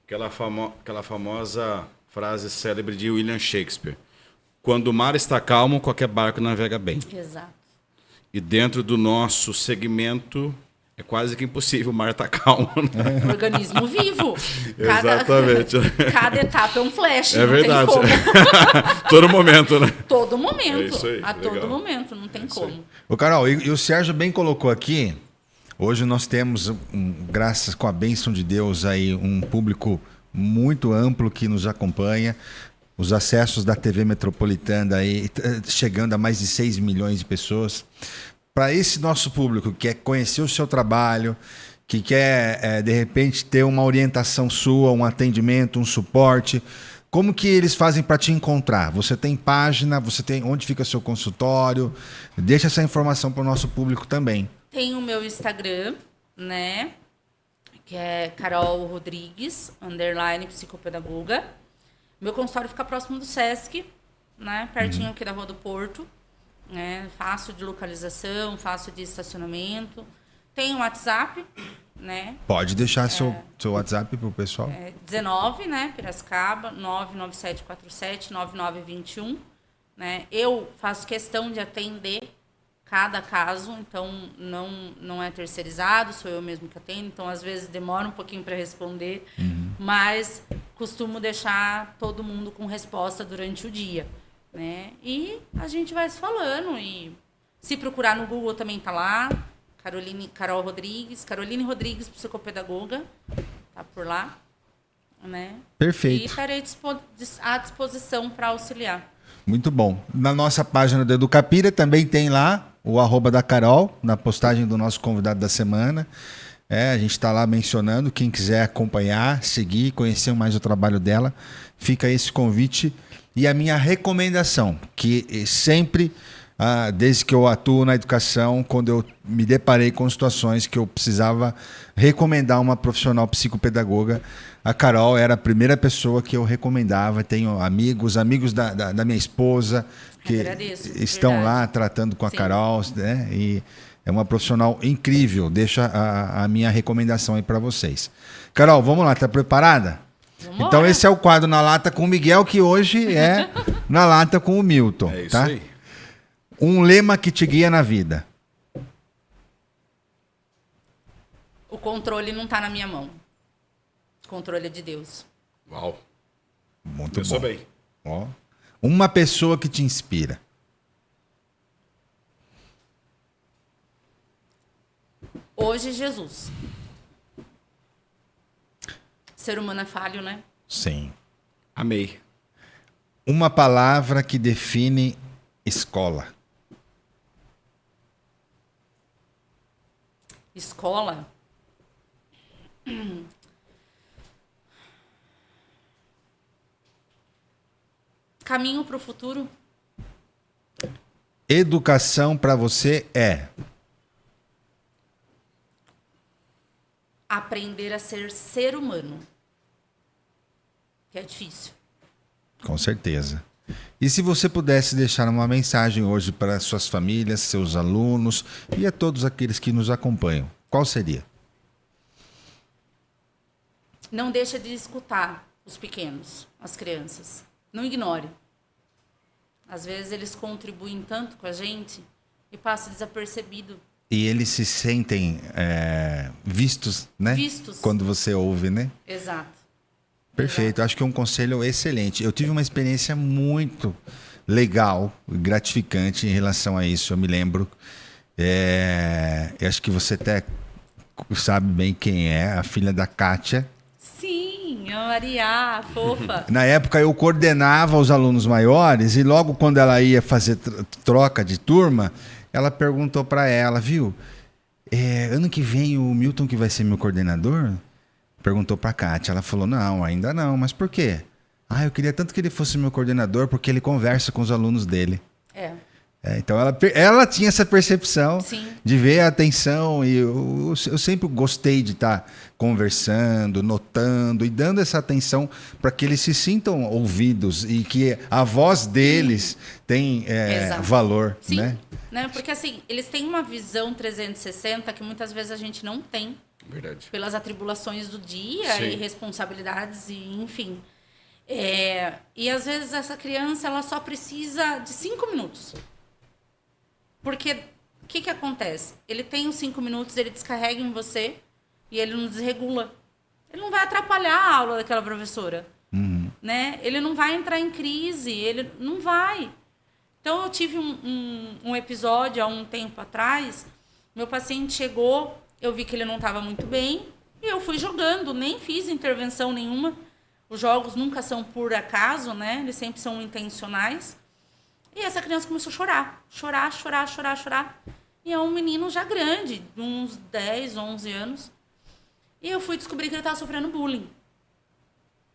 aquela famosa frase célebre de William Shakespeare. Quando o mar está calmo, qualquer barco navega bem. Exato. E dentro do nosso segmento, é quase que impossível o mar estar calmo. Né? Organismo vivo. Exatamente. Cada etapa é um flash. É não verdade. tem como. Todo momento, né? Todo momento. É isso aí, a legal. todo momento, não tem como. Ô, Carol, e o Sérgio bem colocou aqui, hoje nós temos, graças com a bênção de Deus, aí um público muito amplo que nos acompanha. Os acessos da TV Metropolitana aí chegando a mais de 6 milhões de pessoas. Para esse nosso público que quer conhecer o seu trabalho, que quer, de repente, ter uma orientação sua, um atendimento, um suporte, Como que eles fazem para te encontrar? Você tem página, você tem onde fica seu consultório? Deixa essa informação para o nosso público também. Tem o meu Instagram, né? Que é Carol Rodrigues, _psicopedagoga. Meu consultório fica próximo do Sesc, né? Pertinho aqui da Rua do Porto. Né? Fácil de localização, fácil de estacionamento. Tem o WhatsApp, né? Pode deixar seu WhatsApp para o pessoal. 19, né? Piracicaba, 997479921. Né? Eu faço questão de atender cada caso, então não é terceirizado, sou eu mesmo que atendo, então às vezes demora um pouquinho para responder, mas costumo deixar todo mundo com resposta durante o dia, né? E a gente vai se falando, e se procurar no Google também tá lá, Carol Rodrigues, Caroline Rodrigues, psicopedagoga, tá por lá, né? Perfeito. E estarei à disposição para auxiliar. Muito bom. Na nossa página do Educapira também tem lá o @ da Carol, na postagem do nosso convidado da semana. A gente está lá mencionando. Quem quiser acompanhar, seguir, conhecer mais o trabalho dela, fica esse convite. E a minha recomendação, que sempre, desde que eu atuo na educação, quando eu me deparei com situações que eu precisava recomendar uma profissional psicopedagoga, a Carol era a primeira pessoa que eu recomendava. Tenho amigos da minha esposa que estão lá tratando com a Carol, né? E é uma profissional incrível. Deixa a minha recomendação aí para vocês. Carol, vamos lá, tá preparada? Vambora. Então esse é o quadro Na Lata com o Miguel, que hoje é Na Lata com o Milton. É isso tá? aí. Um lema que te guia na vida. O controle não está na minha mão. O controle é de Deus. Uau. Muito Pensou bom. bem. Ó. Uma pessoa que te inspira. Hoje, Jesus. Ser humano é falho, né? Sim. Amei. Uma palavra que define escola. Escola. Caminho para o futuro. Educação para você é Aprender a ser humano. Que é difícil. com certeza. E se você pudesse deixar uma mensagem hoje para suas famílias, seus alunos e a todos aqueles que nos acompanham, qual seria? Não deixa de escutar os pequenos, as crianças. Não ignore. Às vezes eles contribuem tanto com a gente e passa desapercebido. E eles se sentem vistos, né? Vistos. Quando você ouve, né? Exato. Perfeito, acho que é um conselho excelente. Eu tive uma experiência muito legal, gratificante em relação a isso. Eu me lembro, eu acho que você até sabe bem quem é, a filha da Kátia. Sim, a Maria, fofa. Na época eu coordenava os alunos maiores e logo quando ela ia fazer troca de turma, ela perguntou para ela, viu? Ano que vem o Milton que vai ser meu coordenador? Perguntou para a Kátia. Ela falou, não, ainda não. Mas por quê? Eu queria tanto que ele fosse meu coordenador porque ele conversa com os alunos dele. Então ela tinha essa percepção Sim. de ver a atenção e eu sempre gostei de estar conversando, notando e dando essa atenção para que eles se sintam ouvidos e que a voz deles tem valor. Sim, né? Porque assim, eles têm uma visão 360 que muitas vezes a gente não tem. Verdade. Pelas atribulações do dia Sim. e responsabilidades, e enfim. E às vezes essa criança ela só precisa de 5 minutos. Porque o que acontece? Ele tem os 5 minutos, ele descarrega em você e ele não desregula. Ele não vai atrapalhar a aula daquela professora. Né? Ele não vai entrar em crise, ele não vai. Então, eu tive um episódio há um tempo atrás, meu paciente chegou, eu vi que ele não estava muito bem, e eu fui jogando, nem fiz intervenção nenhuma. Os jogos nunca são por acaso, né? Eles sempre são intencionais. E essa criança começou a chorar. E é um menino já grande, de uns 10, 11 anos. E eu fui descobrir que ele estava sofrendo bullying.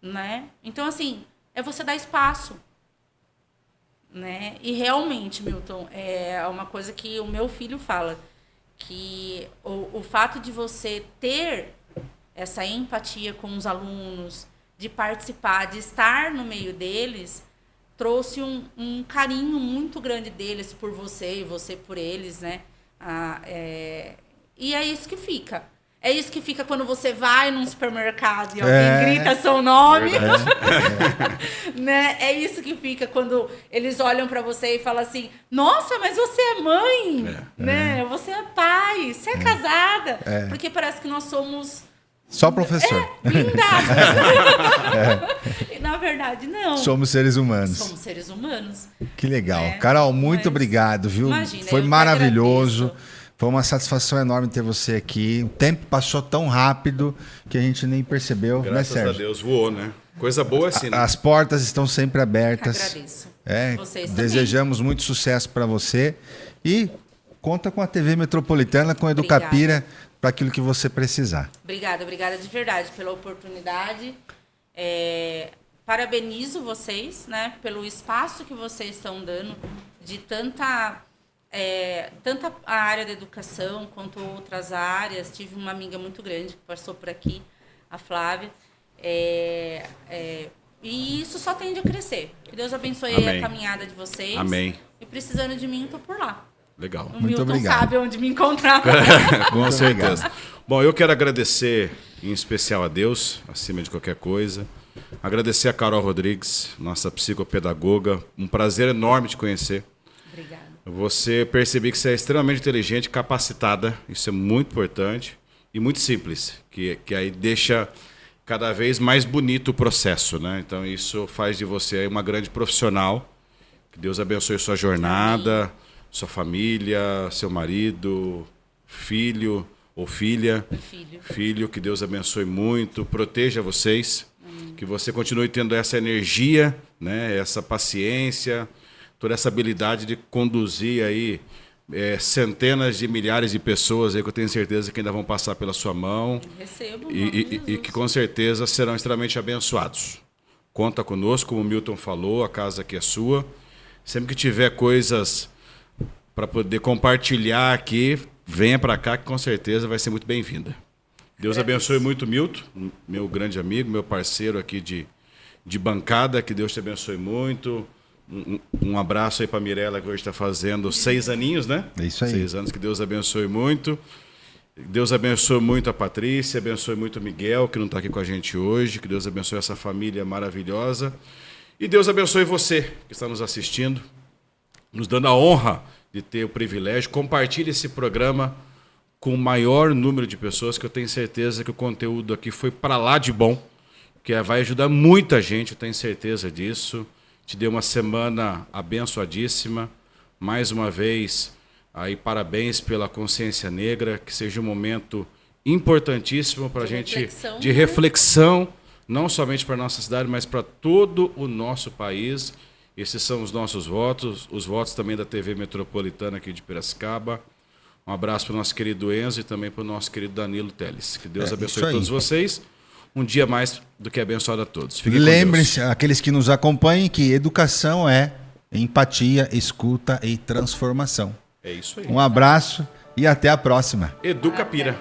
Né? Então, assim, é você dar espaço. Né? E realmente, Milton, é uma coisa que o meu filho fala, que o fato de você ter essa empatia com os alunos, de participar, de estar no meio deles, trouxe um carinho muito grande deles por você e você por eles, né? E é isso que fica. É isso que fica quando você vai num supermercado e alguém grita seu nome. Né? É isso que fica quando eles olham para você e falam assim, nossa, mas você é mãe, né? Você é pai, você é casada. Porque parece que nós somos... Só professor. Blindados. E, na verdade, não. Somos seres humanos. Somos seres humanos. Que legal. Carol, muito obrigado, viu? Imagina, foi maravilhoso. Foi uma satisfação enorme ter você aqui. O tempo passou tão rápido que a gente nem percebeu. Graças a Deus, voou, né? Coisa boa assim, né? As portas estão sempre abertas. Agradeço. Vocês desejamos muito sucesso para você. E conta com a TV Metropolitana, com a Educapira, para aquilo que você precisar. Obrigada de verdade pela oportunidade. Parabenizo vocês, né, pelo espaço que vocês estão dando de tanto a área da educação quanto outras áreas. Tive uma amiga muito grande que passou por aqui, a Flávia. E isso só tende a crescer. Que Deus abençoe a caminhada de vocês. Amém. E precisando de mim, estou por lá. Legal. O Milton sabe onde me encontrar. Com certeza. Bom, eu quero agradecer em especial a Deus, acima de qualquer coisa. Agradecer a Carol Rodrigues, nossa psicopedagoga. Um prazer enorme te conhecer. Obrigada. Você percebi que você é extremamente inteligente, capacitada. Isso é muito importante e muito simples, que aí deixa cada vez mais bonito o processo, né? Então isso faz de você uma grande profissional. Que Deus abençoe sua jornada, sua família, seu marido, filho ou filha. Filho, que Deus abençoe muito, proteja vocês, que você continue tendo essa energia, né? Essa paciência, toda essa habilidade de conduzir aí centenas de milhares de pessoas aí que eu tenho certeza que ainda vão passar pela sua mão. Recebo, e que com certeza serão extremamente abençoados. Conta conosco, como o Milton falou, a casa aqui é sua. Sempre que tiver coisas para poder compartilhar aqui, venha para cá que com certeza vai ser muito bem-vinda. Deus abençoe muito, Milton, meu grande amigo, meu parceiro aqui de bancada, que Deus te abençoe muito. Um abraço aí para a Mirella, que hoje está fazendo 6 aninhos, né? É isso aí. 6 anos, que Deus abençoe muito. Deus abençoe muito a Patrícia, abençoe muito o Miguel, que não está aqui com a gente hoje. Que Deus abençoe essa família maravilhosa. E Deus abençoe você, que está nos assistindo, nos dando a honra de ter o privilégio. Compartilhe esse programa com o maior número de pessoas, que eu tenho certeza que o conteúdo aqui foi para lá de bom, que vai ajudar muita gente, eu tenho certeza disso. Te dei uma semana abençoadíssima. Mais uma vez, aí parabéns pela consciência negra, que seja um momento importantíssimo para a gente de reflexão, não somente para a nossa cidade, mas para todo o nosso país. Esses são os nossos votos, os votos também da TV Metropolitana aqui de Piracicaba. Um abraço para o nosso querido Enzo e também para o nosso querido Danilo Teles. Que Deus abençoe todos vocês. Um dia mais do que abençoado a todos. Lembre-se, aqueles que nos acompanhem, que educação é empatia, escuta e transformação. É isso aí. Um abraço e até a próxima. Educapira.